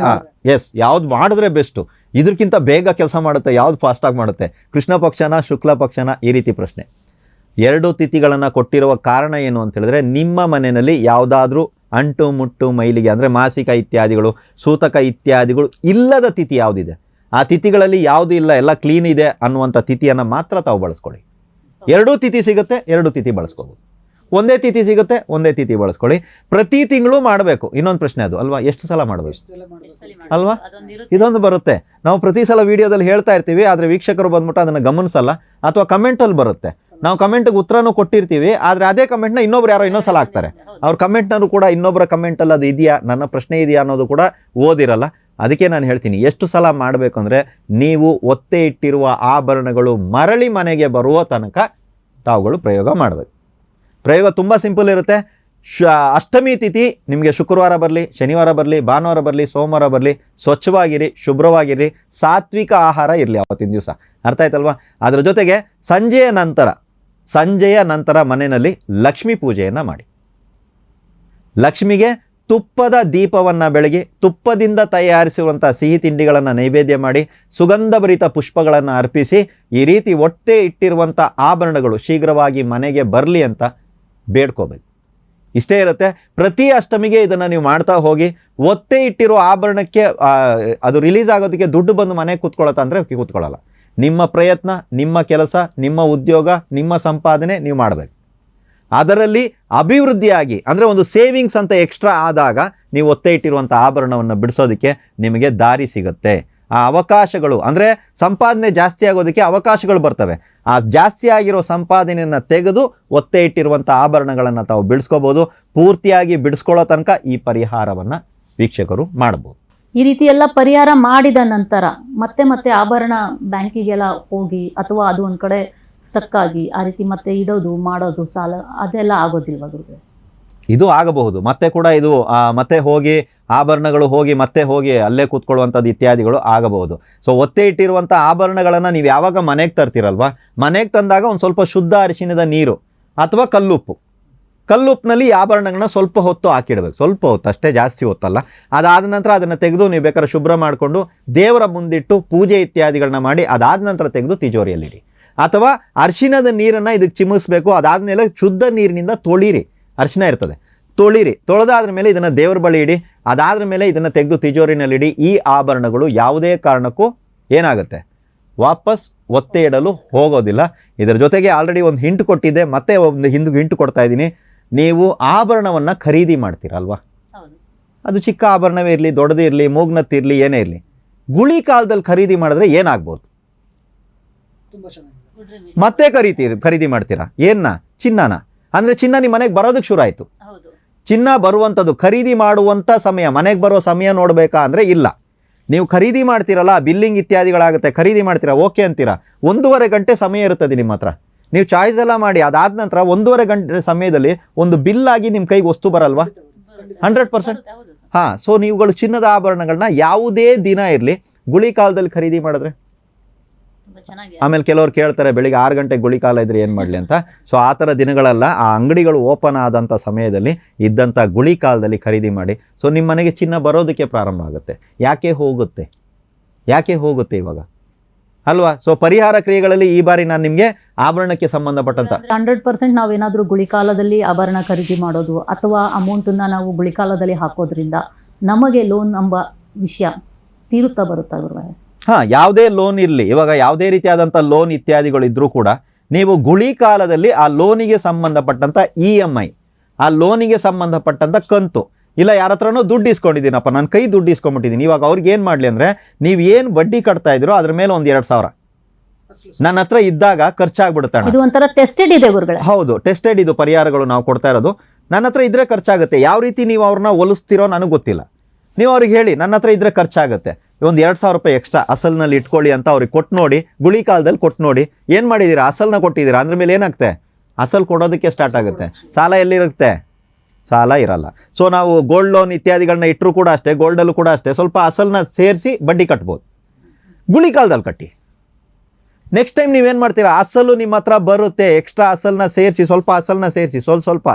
Speaker 3: ಯಾವ್ದು ಮಾಡಿದ್ರೆ ಬೆಸ್ಟು, ಇದಕ್ಕಿಂತ ಬೇಗ ಕೆಲಸ ಮಾಡುತ್ತೆ, ಯಾವ್ದು ಫಾಸ್ಟಾಗಿ ಮಾಡುತ್ತೆ, ಕೃಷ್ಣ ಪಕ್ಷನ ಶುಕ್ಲ ಪಕ್ಷನ, ಈ ರೀತಿ ಪ್ರಶ್ನೆ. 2 ತಿಥಿಗಳನ್ನು ಕೊಟ್ಟಿರುವ ಕಾರಣ ಏನು ಅಂತ ಹೇಳಿದ್ರೆ, ನಿಮ್ಮ ಮನೆಯಲ್ಲಿ ಯಾವುದಾದ್ರೂ ಅಂಟು ಮುಟ್ಟು ಮೈಲಿಗೆ ಅಂದರೆ ಮಾಸಿಕ ಇತ್ಯಾದಿಗಳು, ಸೂತಕ ಇತ್ಯಾದಿಗಳು ಇಲ್ಲದ ತಿಥಿ ಯಾವುದಿದೆ, ಆ ತಿಥಿಗಳಲ್ಲಿ ಯಾವುದು ಇಲ್ಲ, ಎಲ್ಲ ಕ್ಲೀನ್ ಇದೆ ಅನ್ನುವಂಥ ತಿಥಿಯನ್ನು ಮಾತ್ರ ತಾವು ಬಳಸ್ಕೊಳ್ಳಿ. 2 ತಿಥಿ ಸಿಗುತ್ತೆ, 2 ತಿಥಿ ಬಳಸ್ಕೋಬೋದು. ಒಂದೇ ತಿಥಿ ಸಿಗುತ್ತೆ, ಒಂದೇ ತಿಥಿ ಬಳಸ್ಕೊಳ್ಳಿ. ಪ್ರತಿ ತಿಂಗಳು ಮಾಡಬೇಕು. ಇನ್ನೊಂದು ಪ್ರಶ್ನೆ ಅದು ಅಲ್ವಾ, ಎಷ್ಟು ಸಲ ಮಾಡಬೇಕು ಅಲ್ವಾ, ಇದೊಂದು ಬರುತ್ತೆ. ನಾವು ಪ್ರತಿ ಸಲ ವಿಡಿಯೋದಲ್ಲಿ ಹೇಳ್ತಾ ಇರ್ತೀವಿ, ಆದರೆ ವೀಕ್ಷಕರು ಬಂದ್ಬಿಟ್ಟು ಅದನ್ನು ಗಮನಿಸಲ್ಲ, ಅಥವಾ ಕಮೆಂಟಲ್ಲಿ ಬರುತ್ತೆ. ನಾವು ಕಮೆಂಟ್ಗೆ ಉತ್ತರನೂ ಕೊಟ್ಟಿರ್ತೀವಿ, ಆದರೆ ಅದೇ ಕಮೆಂಟ್ನ ಇನ್ನೊಬ್ರು ಯಾರೋ ಇನ್ನೊಂದು ಸಲ ಹಾಕ್ತಾರೆ. ಅವ್ರ ಕಮೆಂಟ್ನೂ ಕೂಡ ಇನ್ನೊಬ್ಬರ ಕಮೆಂಟಲ್ಲಿ ಅದು ಇದೆಯಾ, ನನ್ನ ಪ್ರಶ್ನೆ ಇದೆಯಾ ಅನ್ನೋದು ಕೂಡ ಓದಿರಲ್ಲ. ಅದಕ್ಕೆ ನಾನು ಹೇಳ್ತೀನಿ, ಎಷ್ಟು ಸಲ ಮಾಡಬೇಕಂದ್ರೆ, ನೀವು ಒತ್ತೆ ಇಟ್ಟಿರುವ ಆಭರಣಗಳು ಮರಳಿ ಮನೆಗೆ ಬರುವ ತನಕ ತಾವುಗಳು ಪ್ರಯೋಗ ಮಾಡಬೇಕು. ಪ್ರಯೋಗ ತುಂಬ ಸಿಂಪಲ್ ಇರುತ್ತೆ. ಅಷ್ಟಮಿ ತಿಥಿ ನಿಮಗೆ ಶುಕ್ರವಾರ ಬರಲಿ, ಶನಿವಾರ ಬರಲಿ, ಭಾನುವಾರ ಬರಲಿ, ಸೋಮವಾರ ಬರಲಿ, ಸ್ವಚ್ಛವಾಗಿರಿ, ಶುಭ್ರವಾಗಿರಿ, ಸಾತ್ವಿಕ ಆಹಾರ ಇರಲಿ ಅವತ್ತಿನ ದಿವಸ. ಅರ್ಥ ಆಯ್ತಲ್ವಾ? ಅದರ ಜೊತೆಗೆ ಸಂಜೆಯ ನಂತರ ಮನೆಯಲ್ಲಿ ಲಕ್ಷ್ಮೀ ಪೂಜೆಯನ್ನು ಮಾಡಿ. ಲಕ್ಷ್ಮಿಗೆ ತುಪ್ಪದ ದೀಪವನ್ನು ಬೆಳಗಿ, ತುಪ್ಪದಿಂದ ತಯಾರಿಸುವಂಥ ಸಿಹಿ ತಿಂಡಿಗಳನ್ನು ನೈವೇದ್ಯ ಮಾಡಿ, ಸುಗಂಧಭರಿತ ಪುಷ್ಪಗಳನ್ನು ಅರ್ಪಿಸಿ, ಈ ರೀತಿ ಒತ್ತೆ ಇಟ್ಟಿರುವಂಥ ಆಭರಣಗಳು ಶೀಘ್ರವಾಗಿ ಮನೆಗೆ ಬರಲಿ ಅಂತ ಬೇಡ್ಕೋಬೇಕು. ಇಷ್ಟೇ ಇರುತ್ತೆ. ಪ್ರತಿ ಅಷ್ಟಮಿಗೆ ಇದನ್ನು ನೀವು ಮಾಡ್ತಾ ಹೋಗಿ. ಒತ್ತೆ ಇಟ್ಟಿರೋ ಆಭರಣಕ್ಕೆ ಅದು ರಿಲೀಸ್ ಆಗೋದಕ್ಕೆ ದುಡ್ಡು ಬಂದು ಮನೆಗೆ ಕೂತ್ಕೊಳ್ಳುತ್ತಾ ಅಂದರೆ ಕೂತ್ಕೊಳ್ಳಲ್ಲ. ನಿಮ್ಮ ಪ್ರಯತ್ನ, ನಿಮ್ಮ ಕೆಲಸ, ನಿಮ್ಮ ಉದ್ಯೋಗ, ನಿಮ್ಮ ಸಂಪಾದನೆ ನೀವು ಮಾಡಬೇಕು. ಅದರಲ್ಲಿ ಅಭಿವೃದ್ಧಿಯಾಗಿ ಅಂದರೆ ಒಂದು ಸೇವಿಂಗ್ಸ್ ಅಂತ ಎಕ್ಸ್ಟ್ರಾ ಆದಾಗ ನೀವು ಒತ್ತೆ ಇಟ್ಟಿರುವಂಥ ಆಭರಣವನ್ನು ಬಿಡಿಸೋದಕ್ಕೆ ನಿಮಗೆ ದಾರಿ ಸಿಗುತ್ತೆ. ಆ ಅವಕಾಶಗಳು ಅಂದರೆ ಸಂಪಾದನೆ ಜಾಸ್ತಿ ಆಗೋದಕ್ಕೆ ಅವಕಾಶಗಳು ಬರ್ತವೆ. ಆ ಜಾಸ್ತಿ ಆಗಿರೋ ಸಂಪಾದನೆಯನ್ನು ತೆಗೆದು ಒತ್ತೆ ಇಟ್ಟಿರುವಂಥ ಆಭರಣಗಳನ್ನು ತಾವು ಬಿಡಿಸ್ಕೋಬೋದು. ಪೂರ್ತಿಯಾಗಿ ಬಿಡಿಸ್ಕೊಳ್ಳೋ ತನಕ ಈ ಪರಿಹಾರವನ್ನು ವೀಕ್ಷಕರು ಮಾಡ್ಬೋದು.
Speaker 2: ಈ ರೀತಿ ಎಲ್ಲ ಪರಿಹಾರ ಮಾಡಿದ ನಂತರ ಮತ್ತೆ ಆಭರಣ ಬ್ಯಾಂಕಿಗೆಲ್ಲ ಹೋಗಿ, ಅಥವಾ ಅದು ಒಂದು ಕಡೆ ಸ್ಟಕ್ ಆಗಿ ಆ ರೀತಿ ಮತ್ತೆ ಇಡೋದು ಮಾಡೋದು ಸಾಲ ಅದೆಲ್ಲ ಆಗೋದಿಲ್ವಾ ಗುರುಗಳೇ?
Speaker 3: ಇದು ಆಗಬಹುದು. ಮತ್ತೆ ಕೂಡ ಇದು ಮತ್ತೆ ಹೋಗಿ ಆಭರಣಗಳು ಮತ್ತೆ ಹೋಗಿ ಅಲ್ಲೇ ಕೂತ್ಕೊಳ್ಳುವಂಥದ್ದು ಇತ್ಯಾದಿಗಳು ಆಗಬಹುದು. ಸೊ ಒತ್ತೆ ಇಟ್ಟಿರುವಂಥ ಆಭರಣಗಳನ್ನು ನೀವು ಯಾವಾಗ ಮನೆಗೆ ತರ್ತೀರಲ್ವ, ಮನೆಗೆ ತಂದಾಗ ಒಂದು ಸ್ವಲ್ಪ ಶುದ್ಧ ಅರಿಶಿಣದ ನೀರು ಅಥವಾ ಕಲ್ಲುಪ್ಪಿನಲ್ಲಿ ಈ ಆಭರಣಗಳನ್ನ ಸ್ವಲ್ಪ ಹೊತ್ತು ಹಾಕಿಡಬೇಕು. ಸ್ವಲ್ಪ ಹೊತ್ತು ಅಷ್ಟೇ, ಜಾಸ್ತಿ ಹೊತ್ತಲ್ಲ. ಅದಾದ ನಂತರ ಅದನ್ನು ತೆಗೆದು ನೀವು ಬೇಕಾದ್ರೆ ಶುಭ್ರ ಮಾಡಿಕೊಂಡು ದೇವರ ಮುಂದಿಟ್ಟು ಪೂಜೆ ಇತ್ಯಾದಿಗಳನ್ನ ಮಾಡಿ, ಅದಾದ ನಂತರ ತೆಗೆದು ತಿಜೋರಿಯಲ್ಲಿಡಿ. ಅಥವಾ ಅರಿಶಿಣದ ನೀರನ್ನು ಇದಕ್ಕೆ ಚಿಮುಕಿಸ್ಬೇಕು. ಅದಾದಮೇಲೆ ಶುದ್ಧ ನೀರಿನಿಂದ ತೊಳಿರಿ, ಅರಿಶಿಣ ಇರ್ತದೆ, ತೊಳೆದಾದ್ರ ಮೇಲೆ ಇದನ್ನು ದೇವರ ಬಳಿ ಇಡಿ. ಅದಾದ್ರ ಮೇಲೆ ಇದನ್ನು ತೆಗೆದು ತಿಜೋರಿನಲ್ಲಿಡಿ. ಈ ಆಭರಣಗಳು ಯಾವುದೇ ಕಾರಣಕ್ಕೂ ಏನಾಗುತ್ತೆ, ವಾಪಸ್ ಒತ್ತೆ ಇಡಲು ಹೋಗೋದಿಲ್ಲ. ಇದರ ಜೊತೆಗೆ ಆಲ್ರೆಡಿ ಒಂದು ಹಿಂಟ್ ಕೊಟ್ಟಿದ್ದೆ, ಮತ್ತೆ ಒಂದು ಹಿಂಟ್ ಕೊಡ್ತಾ ಇದ್ದೀನಿ. ನೀವು ಆಭರಣವನ್ನು ಖರೀದಿ ಮಾಡ್ತೀರಲ್ವಾ, ಅದು ಚಿಕ್ಕ ಆಭರಣವೇ ಇರಲಿ, ದೊಡ್ಡದೇ ಇರಲಿ, ಮೂಗ್ನತ್ತಿರಲಿ, ಏನೇ ಇರಲಿ, ಗುಳಿ ಕಾಲದಲ್ಲಿ ಖರೀದಿ ಮಾಡಿದ್ರೆ ಏನಾಗ್ಬೋದು? ಮತ್ತೆ ಖರೀದಿ ಮಾಡ್ತೀರಾ ಏನ್ನ? ಚಿನ್ನನ. ಅಂದರೆ ಚಿನ್ನ ನಿಮ್ಮ ಮನೆಗೆ ಬರೋದಕ್ಕೆ ಶುರು ಆಯಿತು. ಚಿನ್ನ ಬರುವಂಥದ್ದು ಖರೀದಿ ಮಾಡುವಂಥ ಸಮಯ, ಮನೆಗೆ ಬರೋ ಸಮಯ ನೋಡಬೇಕಾ ಅಂದರೆ ಇಲ್ಲ. ನೀವು ಖರೀದಿ ಮಾಡ್ತೀರಲ್ಲ, ಬಿಲ್ಲಿಂಗ್ ಇತ್ಯಾದಿಗಳಾಗುತ್ತೆ, ಖರೀದಿ ಮಾಡ್ತೀರಾ, ಓಕೆ ಅಂತೀರಾ, 1.5 ಗಂಟೆ ಸಮಯ ಇರ್ತದೆ ನಿಮ್ಮ ಹತ್ರ. ನೀವು ಚಾಯ್ಸ್ ಎಲ್ಲ ಮಾಡಿ ಅದಾದ ನಂತರ 1.5 ಗಂಟೆ ಸಮಯದಲ್ಲಿ ಒಂದು ಬಿಲ್ಲಾಗಿ ನಿಮ್ಮ ಕೈಗೆ ವಸ್ತು ಬರಲ್ವಾ? 100%. ಹಾಂ. ಸೊ ನೀವುಗಳು ಚಿನ್ನದ ಆಭರಣಗಳನ್ನ ಯಾವುದೇ ದಿನ ಇರಲಿ ಗುಳಿ ಕಾಲದಲ್ಲಿ ಖರೀದಿ ಮಾಡಿದ್ರೆ, ಆಮೇಲೆ ಕೆಲವರು ಕೇಳ್ತಾರೆ ಬೆಳಿಗ್ಗೆ 6 ಗಂಟೆಗೆ ಗುಳಿ ಕಾಲ ಇದ್ರೆ ಏನು ಮಾಡಲಿ ಅಂತ. ಸೊ ಆ ಥರ ದಿನಗಳೆಲ್ಲ ಆ ಅಂಗಡಿಗಳು ಓಪನ್ ಆದಂಥ ಸಮಯದಲ್ಲಿ ಇದ್ದಂಥ ಗುಳಿ ಕಾಲದಲ್ಲಿ ಖರೀದಿ ಮಾಡಿ. ಸೊ ನಿಮ್ಮ ಮನೆಗೆ ಚಿನ್ನ ಬರೋದಕ್ಕೆ ಪ್ರಾರಂಭ ಆಗುತ್ತೆ. ಯಾಕೆ ಹೋಗುತ್ತೆ ಇವಾಗ ಅಲ್ವಾ? ಸೊ ಪರಿಹಾರ ಕ್ರಿಯೆಗಳಲ್ಲಿ ಈ ಬಾರಿ ನಾನು ನಿಮಗೆ ಆಭರಣಕ್ಕೆ ಸಂಬಂಧಪಟ್ಟಂತ
Speaker 2: 100% ನಾವೇನಾದರೂ ಗುಳಿಕಾಲದಲ್ಲಿ ಆಭರಣ ಖರೀದಿ ಮಾಡೋದು ಅಥವಾ ಅಮೌಂಟನ್ನು ನಾವು ಗುಳಿಕಾಲದಲ್ಲಿ ಹಾಕೋದ್ರಿಂದ ನಮಗೆ ಲೋನ್ ಎಂಬ ವಿಷಯ ತೀರುತ್ತಾ ಬರುತ್ತಾ ಗುರುಗಳೇ?
Speaker 3: ಹಾಂ, ಯಾವುದೇ ಲೋನ್ ಇರಲಿ, ಇವಾಗ ಯಾವುದೇ ರೀತಿಯಾದಂಥ ಲೋನ್ ಇತ್ಯಾದಿಗಳು ಇದ್ದರೂ ಕೂಡ ನೀವು ಗುಳಿ ಕಾಲದಲ್ಲಿ ಆ ಲೋನಿಗೆ ಸಂಬಂಧಪಟ್ಟಂಥ EMI, ಆ ಲೋನಿಗೆ ಸಂಬಂಧಪಟ್ಟಂಥ ಕಂತು, ಇಲ್ಲ ಯಾರ ಹತ್ರನೋ ದುಡ್ಡು ಇಸ್ಕೊಂಡಿದ್ದೀನಪ್ಪ, ನನ್ನ ಕೈ ದುಡ್ಡು ಇಸ್ಕೊಂಡ್ಬಿಟ್ಟಿದ್ದೀನಿ, ಇವಾಗ ಅವ್ರಿಗೆ ಏನು ಮಾಡಲಿ ಅಂದರೆ, ನೀವು ಏನು ಬಡ್ಡಿ ಕಟ್ತಾ ಇದ್ರೋ ಅದ್ರ ಮೇಲೆ ಒಂದು 2,000 ನನ್ನ ಹತ್ರ ಇದ್ದಾಗ ಖರ್ಚಾಗ್ಬಿಡುತ್ತೆ.
Speaker 2: ಇದು ಒಂಥರ ಟೆಸ್ಟೆಡ್ ಇದೆ ಗುರುಗಳೇ.
Speaker 3: ಹೌದು, ಟೆಸ್ಟೆಡ್ ಇದು ಪರಿಹಾರಗಳು ನಾವು ಕೊಡ್ತಾ ಇರೋದು. ನನ್ನ ಹತ್ರ ಇದ್ರೆ ಖರ್ಚಾಗುತ್ತೆ. ಯಾವ ರೀತಿ ನೀವು ಅವ್ರನ್ನ ಒಲಿಸ್ತಿರೋ ನನಗೆ ಗೊತ್ತಿಲ್ಲ. ನೀವು ಅವ್ರಿಗೆ ಹೇಳಿ ನನ್ನ ಹತ್ರ ಇದ್ರೆ ಖರ್ಚಾಗುತ್ತೆ. ಒಂದು 2,000 ರೂಪಾಯಿ ಎಕ್ಸ್ಟ್ರಾ ಅಸಲ್ನಲ್ಲಿ ಇಟ್ಕೊಳ್ಳಿ ಅಂತ ಅವ್ರಿಗೆ ಕೊಟ್ಟು ನೋಡಿ, ಗುಳಿ ಕಾಲದಲ್ಲಿ ಕೊಟ್ಟು ನೋಡಿ, ಏನು ಮಾಡಿದ್ದೀರಾ, ಅಸಲ್ನ ಕೊಟ್ಟಿದ್ದೀರಾ, ಅಂದ್ರ ಮೇಲೆ ಏನಾಗುತ್ತೆ, ಅಸಲ್ ಕೊಡೋದಕ್ಕೆ ಸ್ಟಾರ್ಟ್ ಆಗುತ್ತೆ. ಸಾಲ ಎಲ್ಲಿರುತ್ತೆ, ಸಾಲ ಇರಲ್ಲ. ಸೊ ನಾವು ಗೋಲ್ಡ್ ಲೋನ್ ಇತ್ಯಾದಿಗಳನ್ನ ಇಟ್ಟರು ಕೂಡ ಅಷ್ಟೇ, ಗೋಲ್ಡಲ್ಲೂ ಕೂಡ ಅಷ್ಟೇ, ಸ್ವಲ್ಪ ಅಸಲ್ನ ಸೇರಿಸಿ ಬಡ್ಡಿ ಕಟ್ಬೋದು. ಗುಳಿ ಕಾಲದಲ್ಲಿ ಕಟ್ಟಿ. ನೆಕ್ಸ್ಟ್ ಟೈಮ್ ನೀವೇನು ಮಾಡ್ತೀರಾ, ಅಸಲು ನಿಮ್ಮ ಹತ್ರ ಬರುತ್ತೆ, ಎಕ್ಸ್ಟ್ರಾ ಅಸಲ್ನ ಸೇರಿಸಿ, ಸ್ವಲ್ಪ ಅಸಲ್ನ ಸೇರಿಸಿ, ಸ್ವಲ್ಪ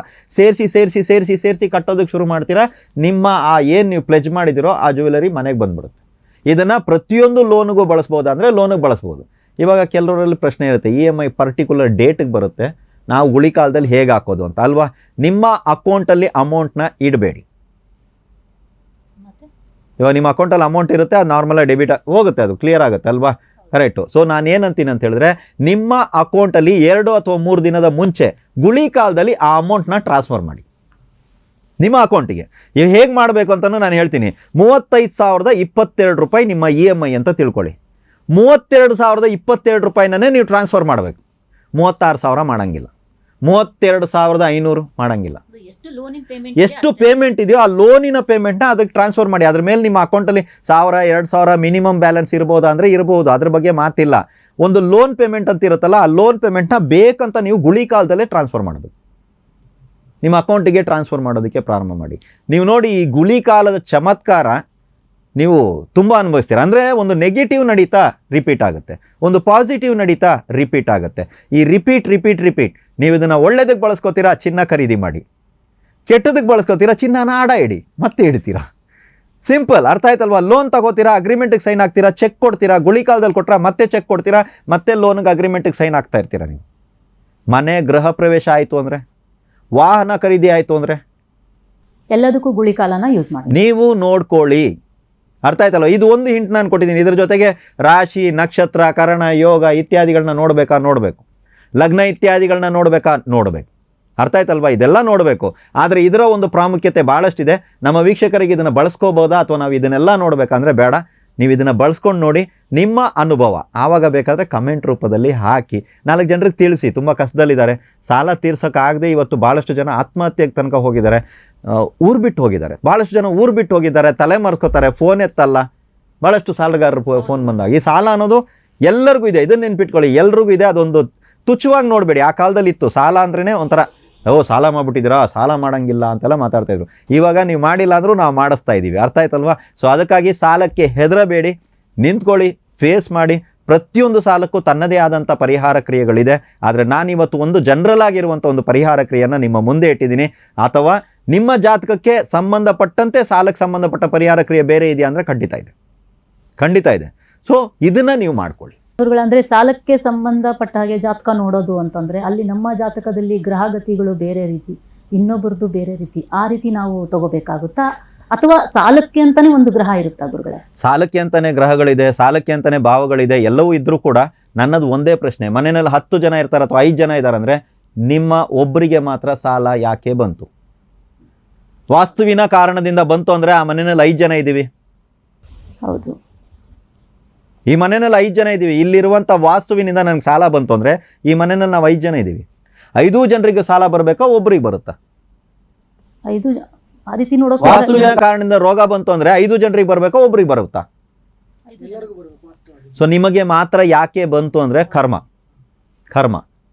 Speaker 3: ಸೇರಿಸಿ ಕಟ್ಟೋದಕ್ಕೆ ಶುರು ಮಾಡ್ತೀರಾ. ನಿಮ್ಮ ಆ ಏನು ನೀವು ಪ್ಲೆಜ್ ಮಾಡಿದಿರೋ ಆ ಜ್ಯುವೆಲರಿ ಮನೆಗೆ ಬಂದ್ಬಿಡುತ್ತೆ. ಇದನ್ನು ಪ್ರತಿಯೊಂದು ಲೋನ್ಗೂ ಬಳಸ್ಬೋದಾ ಅಂದರೆ ಲೋನಿಗೆ ಬಳಸ್ಬೋದು. ಇವಾಗ ಕೆಲವರಲ್ಲಿ ಪ್ರಶ್ನೆ ಇರುತ್ತೆ, EMI ಪರ್ಟಿಕ್ಯುಲರ್ ಡೇಟಿಗೆ ಬರುತ್ತೆ, ನಾವು ಗುಳಿ ಕಾಲದಲ್ಲಿ ಹೇಗೆ ಹಾಕೋದು ಅಂತ ಅಲ್ವಾ. ನಿಮ್ಮ ಅಕೌಂಟಲ್ಲಿ ಅಮೌಂಟ್ನ ಇಡಬೇಡಿ. ಇವಾಗ ನಿಮ್ಮ ಅಕೌಂಟಲ್ಲಿ ಅಮೌಂಟ್ ಇರುತ್ತೆ, ಅದು ನಾರ್ಮಲಾಗಿ ಡೆಬಿಟ್ ಹೋಗುತ್ತೆ, ಅದು ಕ್ಲಿಯರ್ ಆಗುತ್ತೆ ಅಲ್ವಾ, ಕರೆಕ್ಟು. ಸೊ ನಾನು ಏನಂತೀನಿ ಅಂತ ಹೇಳಿದ್ರೆ, ನಿಮ್ಮ ಅಕೌಂಟಲ್ಲಿ 2 ಅಥವಾ 3 ದಿನದ ಮುಂಚೆ ಗುಳಿ ಕಾಲದಲ್ಲಿ ಆ ಅಮೌಂಟ್ನ ಟ್ರಾನ್ಸ್ಫರ್ ಮಾಡಿ ನಿಮ್ಮ ಅಕೌಂಟಿಗೆ. ಈಗ ಹೇಗೆ ಮಾಡಬೇಕು ಅಂತಲೂ ನಾನು ಹೇಳ್ತೀನಿ. 35,022 ರೂಪಾಯಿ ನಿಮ್ಮ EMI ಅಂತ ತಿಳ್ಕೊಳ್ಳಿ. 32,022 ರೂಪಾಯಿನೇ ನೀವು ಟ್ರಾನ್ಸ್ಫರ್ ಮಾಡಬೇಕು. 36,000 ಮಾಡೋಂಗಿಲ್ಲ, 32,500 ಮಾಡೋಂಗಿಲ್ಲ. ಎಷ್ಟು ಪೇಮೆಂಟ್ ಇದೆಯೋ ಆ ಲೋನಿನ ಪೇಮೆಂಟ್ನ ಅದಕ್ಕೆ ಟ್ರಾನ್ಸ್ಫರ್ ಮಾಡಿ. ಅದ್ರ ಮೇಲೆ ನಿಮ್ಮ ಅಕೌಂಟಲ್ಲಿ 1,000-2,000 ಮಿನಿಮಮ್ ಬ್ಯಾಲೆನ್ಸ್ ಇರ್ಬೋದಾ ಅಂದರೆ ಇರ್ಬೋದು, ಅದ್ರ ಬಗ್ಗೆ ಮಾತಿಲ್ಲ. ಒಂದು ಲೋನ್ ಪೇಮೆಂಟ್ ಅಂತ ಇರುತ್ತಲ್ಲ, ಆ ಲೋನ್ ಪೇಮೆಂಟ್ನ ಬೇಕಂತ ನೀವು ಗುಳಿ ಕಾಲದಲ್ಲೇ ಟ್ರಾನ್ಸ್ಫರ್ ಮಾಡಬೇಕು. ನಿಮ್ಮ ಅಕೌಂಟಿಗೆ ಟ್ರಾನ್ಸ್ಫರ್ ಮಾಡೋದಕ್ಕೆ ಪ್ರಾರಂಭ ಮಾಡಿ. ನೀವು ನೋಡಿ, ಈ ಗುಳಿ ಕಾಲದ ಚಮತ್ಕಾರ ನೀವು ತುಂಬ ಅನುಭವಿಸ್ತೀರ. ಅಂದರೆ ಒಂದು ನೆಗೆಟಿವ್ ನಡೀತಾ ರಿಪೀಟ್ ಆಗುತ್ತೆ, ಒಂದು ಪಾಸಿಟಿವ್ ನಡೀತಾ ರಿಪೀಟ್ ಆಗುತ್ತೆ. ಈ ರಿಪೀಟ್ ನೀವು ಇದನ್ನು ಒಳ್ಳೇದಕ್ಕೆ ಬಳಸ್ಕೋತೀರಾ, ಚಿನ್ನ ಖರೀದಿ ಮಾಡಿ. ಕೆಟ್ಟದಕ್ಕೆ ಬಳಸ್ಕೋತೀರಾ, ಚಿನ್ನನ ಆಡ ಇಡಿ, ಮತ್ತೆ ಇಡ್ತೀರಾ. ಸಿಂಪಲ್, ಅರ್ಥ ಆಯ್ತಲ್ವಾ. ಲೋನ್ ತಗೋತೀರಾ, ಅಗ್ರಿಮೆಂಟಿಗೆ ಸೈನ್ ಆಗ್ತೀರಾ, ಚೆಕ್ ಕೊಡ್ತೀರಾ, ಗುಳಿ ಕಾಲದಲ್ಲಿ ಕೊಟ್ರಾ ಮತ್ತೆ ಚೆಕ್ ಕೊಡ್ತೀರಾ, ಮತ್ತೆ ಲೋನ್ಗೆ ಅಗ್ರಿಮೆಂಟಿಗೆ ಸೈನ್ ಆಗ್ತಾ ಇರ್ತೀರಾ. ನೀವು ಮನೆ ಗೃಹ ಪ್ರವೇಶ ಆಯಿತು ಅಂದರೆ, ವಾಹನ ಖರೀದಿ ಆಯಿತು ಅಂದರೆ,
Speaker 2: ಎಲ್ಲದಕ್ಕೂ ಗುಳಿ ಕಾಲನ ಯೂಸ್ ಮಾಡಿ. ನೀವು
Speaker 3: ನೋಡ್ಕೊಳ್ಳಿ, ಅರ್ಥ ಆಯ್ತಲ್ವ. ಇದು ಒಂದು ಹಿಂಟ್ ನಾನು ಕೊಟ್ಟಿದ್ದೀನಿ. ಇದ್ರ ಜೊತೆಗೆ ರಾಶಿ, ನಕ್ಷತ್ರ, ಕರಣ, ಯೋಗ ಇತ್ಯಾದಿಗಳನ್ನ ನೋಡಬೇಕು, ಲಗ್ನ ಇತ್ಯಾದಿಗಳನ್ನ ನೋಡಬೇಕು. ಅರ್ಥ ಆಯ್ತಲ್ವ, ಇದೆಲ್ಲ ನೋಡಬೇಕು. ಆದರೆ ಇದರ ಒಂದು ಪ್ರಾಮುಖ್ಯತೆ ಭಾಳಷ್ಟಿದೆ. ನಮ್ಮ ವೀಕ್ಷಕರಿಗೆ ಇದನ್ನು ಬಳಸ್ಕೋಬೋದಾ ಅಥವಾ ನಾವು ಇದನ್ನೆಲ್ಲ ನೋಡಬೇಕಂದ್ರೆ ಬೇಡ, ನೀವು ಇದನ್ನು ಬಳಸ್ಕೊಂಡು ನೋಡಿ, ನಿಮ್ಮ ಅನುಭವ ಆವಾಗ ಬೇಕಾದರೆ ಕಮೆಂಟ್ ರೂಪದಲ್ಲಿ ಹಾಕಿ 4 ಜನರಿಗೆ ತಿಳಿಸಿ. ತುಂಬ ಕಷ್ಟದಲ್ಲಿದ್ದಾರೆ, ಸಾಲ ತೀರ್ಸೋಕ್ಕಾಗದೆ ಇವತ್ತು ಭಾಳಷ್ಟು ಜನ ಆತ್ಮಹತ್ಯೆಗೆ ತನಕ ಹೋಗಿದ್ದಾರೆ, ಊರು ಬಿಟ್ಟು ಹೋಗಿದ್ದಾರೆ. ಭಾಳಷ್ಟು ಜನ ಊರು ಬಿಟ್ಟು ಹೋಗಿದ್ದಾರೆ, ತಲೆ ಮರ್ಕೋತಾರೆ, ಫೋನ್ ಎತ್ತಲ್ಲ. ಭಾಳಷ್ಟು ಸಾಲಗಾರರು ಫೋನ್ ಬಂದಾಗ ಈ ಸಾಲ ಅನ್ನೋದು ಎಲ್ಲರಿಗೂ ಇದೆ, ಇದನ್ನು ನೆನ್ಪಿಟ್ಕೊಳ್ಳಿ, ಎಲ್ರಿಗೂ ಇದೆ. ಅದೊಂದು ತುಚ್ಛವಾಗಿ ನೋಡಬೇಡಿ. ಆ ಕಾಲದಲ್ಲಿ ಇತ್ತು ಸಾಲ ಅಂದ್ರೇ ಒಂಥರ, ಸಾಲ ಮಾಡಿಬಿಟ್ಟಿದ್ದೀರಾ, ಸಾಲ ಮಾಡೋಂಗಿಲ್ಲ ಅಂತೆಲ್ಲ ಮಾತಾಡ್ತಾಯಿದ್ರು. ಇವಾಗ ನೀವು ಮಾಡಿಲ್ಲ ಅಂದರೂ ನಾವು ಮಾಡಿಸ್ತಾ ಇದ್ದೀವಿ, ಅರ್ಥ ಆಯ್ತಲ್ವಾ. ಸೊ ಅದಕ್ಕಾಗಿ ಸಾಲಕ್ಕೆ ಹೆದರಬೇಡಿ, ನಿಂತ್ಕೊಳ್ಳಿ, ಫೇಸ್ ಮಾಡಿ. ಪ್ರತಿಯೊಂದು ಸಾಲಕ್ಕೂ ತನ್ನದೇ ಆದಂಥ ಪರಿಹಾರ ಕ್ರಿಯೆಗಳಿದೆ. ಆದರೆ ನಾನಿವತ್ತು ಒಂದು ಜನರಲ್ ಆಗಿರುವಂಥ ಒಂದು ಪರಿಹಾರ ಕ್ರಿಯೆಯನ್ನು ನಿಮ್ಮ ಮುಂದೆ ಇಟ್ಟಿದ್ದೀನಿ. ಅಥವಾ ನಿಮ್ಮ ಜಾತಕಕ್ಕೆ ಸಂಬಂಧಪಟ್ಟಂತೆ ಸಾಲಕ್ಕೆ ಸಂಬಂಧಪಟ್ಟ ಪರಿಹಾರ ಕ್ರಿಯೆ ಬೇರೆ ಇದೆಯಾ ಅಂದರೆ ಖಂಡಿತ ಇದೆ. ಸೊ ಇದನ್ನು ನೀವು ಮಾಡ್ಕೊಳ್ಳಿ.
Speaker 2: ಅಂದ್ರೆ ಸಾಲಕ್ಕೆ ಸಂಬಂಧಪಟ್ಟ ಹಾಗೆ ಜಾತಕ ನೋಡೋದು ಅಂತಂದ್ರೆ, ಅಲ್ಲಿ ನಮ್ಮ ಜಾತಕದಲ್ಲಿ ಗ್ರಹಗತಿಗಳು ಬೇರೆ ರೀತಿ, ಇನ್ನೊಬ್ಬರದು ಬೇರೆ ರೀತಿ, ಆ ರೀತಿ ನಾವು ತಗೋಬೇಕಾಗುತ್ತಾ, ಅಥವಾ ಸಾಲಕ್ಕೆ ಅಂತಾನೆ ಒಂದು ಗ್ರಹ ಇರುತ್ತಾ ಗುರುಗಳೇ?
Speaker 3: ಸಾಲಕ್ಕೆ ಅಂತಾನೆ ಗ್ರಹಗಳಿದೆ, ಸಾಲಕ್ಕೆ ಅಂತಾನೆ ಭಾವಗಳಿದೆ, ಎಲ್ಲವೂ ಇದ್ರೂ ಕೂಡ ನನ್ನದು ಒಂದೇ ಪ್ರಶ್ನೆ. ಮನೆಯಲ್ಲಿ 10 ಜನ ಇರ್ತಾರೆ ಅಥವಾ 5 ಜನ ಇದ್ದಾರೆ ಅಂದರೆ, ನಿಮ್ಮ ಒಬ್ಬರಿಗೆ ಮಾತ್ರ ಸಾಲ ಯಾಕೆ ಬಂತು? ವಾಸ್ತುವಿನ ಕಾರಣದಿಂದ ಬಂತು ಅಂದರೆ ಆ ಮನೆಯಲ್ಲಿ 5 ಜನ ಇದ್ದೀವಿ.
Speaker 2: ಹೌದು,
Speaker 3: ಈ ಮನೆಯಲ್ಲಿ 5 ಜನ ಇದ್ದೀವಿ. ಇಲ್ಲಿರುವಂಥ ವಾಸ್ತುವಿನಿಂದ ನನಗೆ ಸಾಲ ಬಂತು ಅಂದರೆ ಈ ಮನೆಯಲ್ಲಿ ನಾವು 5 ಜನ ಇದ್ದೀವಿ. 5 ಜನರಿಗೆ ಸಾಲ ಬರಬೇಕಾ, ಒಬ್ಬರಿಗೆ ಬರುತ್ತಾ?
Speaker 2: 5 ಆ ರೀತಿ ನೋಡೋಕೆ.
Speaker 3: ವಾಸ್ತುವಿನ ಕಾರಣದಿಂದ ರೋಗ ಬಂತು ಅಂದರೆ 5 ಜನರಿಗೆ ಬರಬೇಕಾ, ಒಬ್ಬರಿಗೆ ಬರುತ್ತಾ? ಸೊ ನಿಮಗೆ ಮಾತ್ರ ಯಾಕೆ ಬಂತು ಅಂದರೆ ಕರ್ಮ.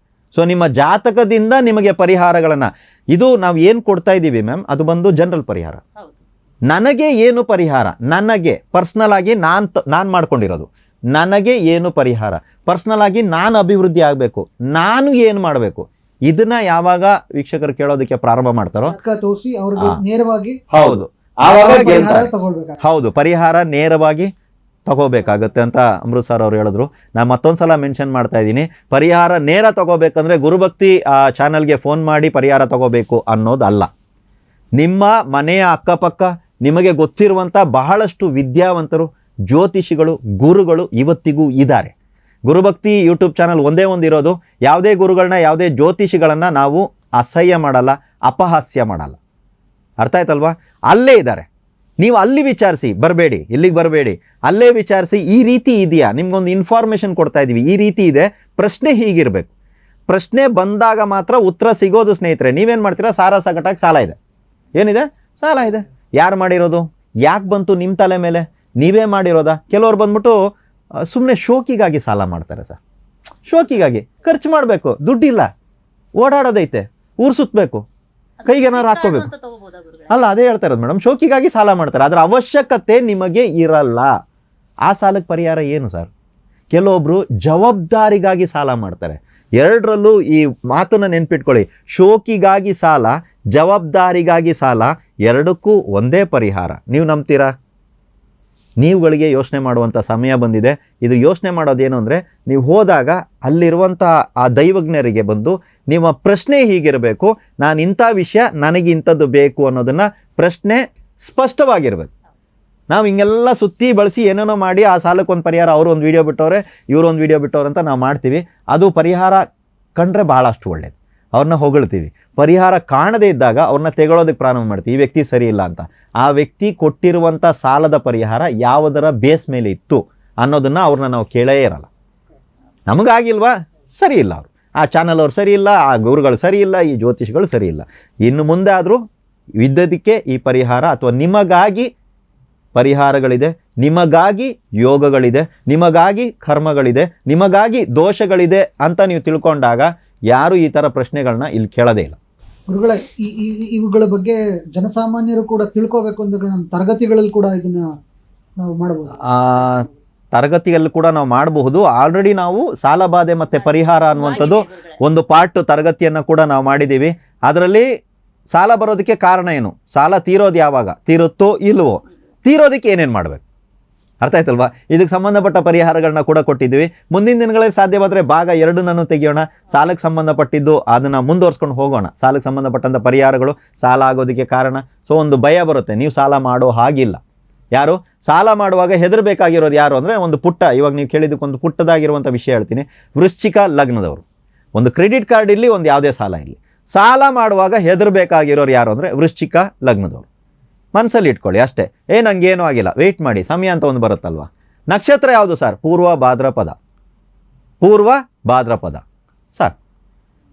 Speaker 3: ಸೊ ನಿಮ್ಮ ಜಾತಕದಿಂದ ನಿಮಗೆ ಪರಿಹಾರಗಳನ್ನು, ಇದು ನಾವು ಏನು ಕೊಡ್ತಾ ಇದ್ದೀವಿ ಮ್ಯಾಮ್, ಅದು ಬಂದು ಜನರಲ್ ಪರಿಹಾರ. ನನಗೆ ಏನು ಪರಿಹಾರ, ನನಗೆ ಪರ್ಸ್ನಲ್ ಆಗಿ ನಾನು ಮಾಡ್ಕೊಂಡಿರೋದು, ನನಗೆ ಏನು ಪರಿಹಾರ, ಪರ್ಸ್ನಲ್ ಆಗಿ ನಾನು ಅಭಿವೃದ್ಧಿ ಆಗಬೇಕು, ನಾನು ಏನು ಮಾಡಬೇಕು, ಇದನ್ನ ಯಾವಾಗ ವೀಕ್ಷಕರು ಕೇಳೋದಕ್ಕೆ ಪ್ರಾರಂಭ ಮಾಡ್ತಾರೋ
Speaker 1: ತೋರಿಸಿ ಅವ್ರಿಗೆ ನೇರವಾಗಿ
Speaker 3: ಹೌದು ಪರಿಹಾರ ನೇರವಾಗಿ ತಗೋಬೇಕಾಗತ್ತೆ ಅಂತ ಅಮೃತ್ ಸರ್ ಅವ್ರು ಹೇಳಿದ್ರು. ನಾನು ಮತ್ತೊಂದ್ಸಲ ಮೆನ್ಷನ್ ಮಾಡ್ತಾ ಇದ್ದೀನಿ, ಪರಿಹಾರ ನೇರ ತಗೋಬೇಕಂದ್ರೆ ಗುರುಭಕ್ತಿ ಚಾನಲ್ಗೆ ಫೋನ್ ಮಾಡಿ ಪರಿಹಾರ ತಗೋಬೇಕು ಅನ್ನೋದಲ್ಲ. ನಿಮ್ಮ ಮನೆಯ ಅಕ್ಕಪಕ್ಕ ನಿಮಗೆ ಗೊತ್ತಿರುವಂಥ ಬಹಳಷ್ಟು ವಿದ್ಯಾವಂತರು, ಜ್ಯೋತಿಷಿಗಳು, ಗುರುಗಳು ಇವತ್ತಿಗೂ ಇದ್ದಾರೆ. ಗುರುಭಕ್ತಿ ಯೂಟ್ಯೂಬ್ ಚಾನಲ್ ಒಂದೇ ಒಂದು ಇರೋದು. ಯಾವುದೇ ಗುರುಗಳನ್ನ, ಯಾವುದೇ ಜ್ಯೋತಿಷಿಗಳನ್ನು ನಾವು ಅಸಹ್ಯ ಮಾಡಲ್ಲ, ಅಪಹಾಸ್ಯ ಮಾಡಲ್ಲ. ಅರ್ಥ ಆಯ್ತಲ್ವಾ? ಅಲ್ಲೇ ಇದ್ದಾರೆ, ನೀವು ಅಲ್ಲಿ ವಿಚಾರಿಸಿ, ಬರಬೇಡಿ, ಇಲ್ಲಿಗೆ ಬರಬೇಡಿ, ಅಲ್ಲೇ ವಿಚಾರಿಸಿ. ಈ ರೀತಿ ಇದೆಯಾ, ನಿಮ್ಗೊಂದು ಇನ್ಫಾರ್ಮೇಷನ್ ಕೊಡ್ತಾ ಇದ್ದೀವಿ, ಈ ರೀತಿ ಇದೆ, ಪ್ರಶ್ನೆ ಹೀಗಿರಬೇಕು. ಪ್ರಶ್ನೆ ಬಂದಾಗ ಮಾತ್ರ ಉತ್ತರ ಸಿಗೋದು ಸ್ನೇಹಿತರೆ. ನೀವೇನು ಮಾಡ್ತೀರಾ, ಸಾರ ಸಗಟಾಗಿ ಸಾಲ ಇದೆ, ಏನಿದೆ, ಸಾಲ ಇದೆ, ಯಾರು ಮಾಡಿರೋದು, ಯಾಕೆ ಬಂತು ನಿಮ್ಮ ತಲೆ ಮೇಲೆ, ನೀವೇ ಮಾಡಿರೋದಾ? ಕೆಲವ್ರು ಬಂದ್ಬಿಟ್ಟು ಸುಮ್ಮನೆ ಶೋಕಿಗಾಗಿ ಸಾಲ ಮಾಡ್ತಾರೆ ಸರ್. ಶೋಕಿಗಾಗಿ ಖರ್ಚು ಮಾಡಬೇಕು, ದುಡ್ಡಿಲ್ಲ, ಓಡಾಡೋದೈತೆ, ಊರು ಸುತ್ತಬೇಕು, ಕೈಗೆ ಏನಾರು ಹಾಕ್ಕೋಬೇಕು. ಅಲ್ಲ, ಅದೇ ಹೇಳ್ತಾ ಇರೋದು ಮೇಡಮ್, ಶೋಕಿಗಾಗಿ ಸಾಲ ಮಾಡ್ತಾರೆ, ಅದರ ಅವಶ್ಯಕತೆ ನಿಮಗೆ ಇರಲ್ಲ. ಆ ಸಾಲಕ್ಕೆ ಪರಿಹಾರ ಏನು ಸರ್? ಕೆಲವೊಬ್ರು ಜವಾಬ್ದಾರಿಗಾಗಿ ಸಾಲ ಮಾಡ್ತಾರೆ. ಎರಡರಲ್ಲೂ ಈ ಮಾತನ್ನು ನೆನ್ಪಿಟ್ಕೊಳ್ಳಿ, ಶೋಕಿಗಾಗಿ ಸಾಲ, ಜವಾಬ್ದಾರಿಗಾಗಿ ಸಾಲ, ಎರಡಕ್ಕೂ ಒಂದೇ ಪರಿಹಾರ. ನೀವು ನಂಬ್ತೀರಾ? ನೀವುಗಳಿಗೆ ಯೋಚನೆ ಮಾಡುವಂಥ ಸಮಯ ಬಂದಿದೆ. ಇದು ಯೋಚನೆ ಮಾಡೋದೇನು ಅಂದರೆ, ನೀವು ಹೋದಾಗ ಅಲ್ಲಿರುವಂಥ ಆ ದೈವಜ್ಞರಿಗೆ ಬಂದು ನಿಮ್ಮ ಪ್ರಶ್ನೆ ಹೀಗಿರಬೇಕು, ನಾನು ಇಂಥ ವಿಷಯ, ನನಗೆ ಇಂಥದ್ದು ಬೇಕು ಅನ್ನೋದನ್ನು ಪ್ರಶ್ನೆ ಸ್ಪಷ್ಟವಾಗಿರಬೇಕು. ನಾವು ಹಿಂಗೆಲ್ಲ ಸುತ್ತಿ ಬಳಸಿ ಏನೇನೋ ಮಾಡಿ ಆ ಸಾಲಕ್ಕೊಂದು ಪರಿಹಾರ, ಅವರು ಒಂದು ವೀಡಿಯೋ ಬಿಟ್ಟವ್ರೆ, ಇವರು ಒಂದು ವೀಡಿಯೋ ಬಿಟ್ಟವ್ರೆ ಅಂತ ನಾವು ಮಾಡ್ತೀವಿ. ಅದು ಪರಿಹಾರ ಕಂಡ್ರೆ ಭಾಳಷ್ಟು ಒಳ್ಳೆಯದು, ಅವ್ರನ್ನ ಹೊಗಳ್ತೀವಿ. ಪರಿಹಾರ ಕಾಣದೇ ಇದ್ದಾಗ ಅವ್ರನ್ನ ತೆಗೊಳ್ಳೋದಕ್ಕೆ ಪ್ರಾರಂಭ ಮಾಡ್ತೀವಿ, ಈ ವ್ಯಕ್ತಿ ಸರಿ ಇಲ್ಲ ಅಂತ. ಆ ವ್ಯಕ್ತಿ ಕೊಟ್ಟಿರುವಂಥ ಸಾಲದ ಪರಿಹಾರ ಯಾವುದರ ಬೇಸ್ ಮೇಲೆ ಇತ್ತು ಅನ್ನೋದನ್ನು ಅವ್ರನ್ನ ನಾವು ಕೇಳೇ ಇರಲ್ಲ. ನಮಗಾಗಿಲ್ವಾ? ಸರಿ ಇಲ್ಲ ಅವರು, ಆ ಚಾನಲ್ ಅವ್ರು ಸರಿ ಇಲ್ಲ, ಆ ಗುರುಗಳು ಸರಿ ಇಲ್ಲ, ಈ ಜ್ಯೋತಿಷಿಗಳು ಸರಿ ಇಲ್ಲ. ಇನ್ನು ಮುಂದೆ ಆದರೂ ಇದ್ದದಕ್ಕೆ ಈ ಪರಿಹಾರ ಅಥವಾ ನಿಮಗಾಗಿ ಪರಿಹಾರಗಳಿದೆ, ನಿಮಗಾಗಿ ಯೋಗಗಳಿದೆ, ನಿಮಗಾಗಿ ಕರ್ಮಗಳಿದೆ, ನಿಮಗಾಗಿ ದೋಷಗಳಿದೆ ಅಂತ ನೀವು ತಿಳ್ಕೊಂಡಾಗ ಯಾರು ಈ ಥರ ಪ್ರಶ್ನೆಗಳನ್ನ ಇಲ್ಲಿ ಕೇಳೋದೇ ಇಲ್ಲ.
Speaker 1: ಗುರುಗಳೇ, ಇವುಗಳ ಬಗ್ಗೆ ಜನಸಾಮಾನ್ಯರು ಕೂಡ ತಿಳ್ಕೋಬೇಕು ಅಂದ್ರೆ ನಮ್ಮ ತರಗತಿಗಳಲ್ಲಿ ಕೂಡ ಇದನ್ನ ನಾವು ಮಾಡಬಹುದು.
Speaker 3: ತರಗತಿಯಲ್ಲಿ ಕೂಡ ನಾವು ಮಾಡಬಹುದು. ಆಲ್ರೆಡಿ ನಾವು ಸಾಲಬಾಧೆ ಮತ್ತು ಪರಿಹಾರ ಅನ್ನುವಂಥದ್ದು ಒಂದು ಪಾರ್ಟ್ ತರಗತಿಯನ್ನು ಕೂಡ ನಾವು ಮಾಡಿದ್ದೀವಿ. ಅದರಲ್ಲಿ ಸಾಲ ಬರೋದಕ್ಕೆ ಕಾರಣ ಏನು, ಸಾಲ ತೀರೋದು ಯಾವಾಗ, ತೀರುತ್ತೋ ಇಲ್ವೋ, ತೀರೋದಕ್ಕೆ ಏನೇನು ಮಾಡಬೇಕು, ಅರ್ಥ ಆಯ್ತಲ್ವಾ? ಇದಕ್ಕೆ ಸಂಬಂಧಪಟ್ಟ ಪರಿಹಾರಗಳನ್ನ ಕೂಡ ಕೊಟ್ಟಿದ್ದೀವಿ. ಮುಂದಿನ ದಿನಗಳಲ್ಲಿ ಸಾಧ್ಯವಾದರೆ ಭಾಗ 2 ತೆಗೆಯೋಣ. ಸಾಲಕ್ಕೆ ಸಂಬಂಧಪಟ್ಟಿದ್ದು ಅದನ್ನು ಮುಂದುವರ್ಸ್ಕೊಂಡು ಹೋಗೋಣ. ಸಾಲಕ್ಕೆ ಸಂಬಂಧಪಟ್ಟಂಥ ಪರಿಹಾರಗಳು, ಸಾಲ ಆಗೋದಕ್ಕೆ ಕಾರಣ. ಸೊ ಒಂದು ಭಯ ಬರುತ್ತೆ, ನೀವು ಸಾಲ ಮಾಡೋ ಹಾಗಿಲ್ಲ. ಯಾರು ಸಾಲ ಮಾಡುವಾಗ ಹೆದರಬೇಕಾಗಿರೋರು ಯಾರು ಅಂದರೆ, ಒಂದು ಪುಟ್ಟ, ಇವಾಗ ನೀವು ಕೇಳಿದ್ದಕ್ಕೊಂದು ಪುಟ್ಟದಾಗಿರುವಂಥ ವಿಷಯ ಹೇಳ್ತೀನಿ. ವೃಶ್ಚಿಕ ಲಗ್ನದವರು, ಒಂದು ಕ್ರೆಡಿಟ್ ಕಾರ್ಡ್ ಇರಲಿ, ಒಂದು ಯಾವುದೇ ಸಾಲ ಇರಲಿ, ಸಾಲ ಮಾಡುವಾಗ ಹೆದರಬೇಕಾಗಿರೋರು ಯಾರು ಅಂದರೆ ವೃಶ್ಚಿಕ ಲಗ್ನದವರು. ಮನಸ್ಸಲ್ಲಿ ಇಟ್ಕೊಳ್ಳಿ ಅಷ್ಟೇ. ನಂಗೇನೂ ಆಗಿಲ್ಲ, ವೆಯ್ಟ್ ಮಾಡಿ, ಸಮಯ ಅಂತ ಒಂದು ಬರುತ್ತಲ್ವ. ನಕ್ಷತ್ರ ಯಾವುದು ಸರ್? ಪೂರ್ವ ಭಾದ್ರಪದ. ಪೂರ್ವ ಭಾದ್ರಪದ ಸರ್,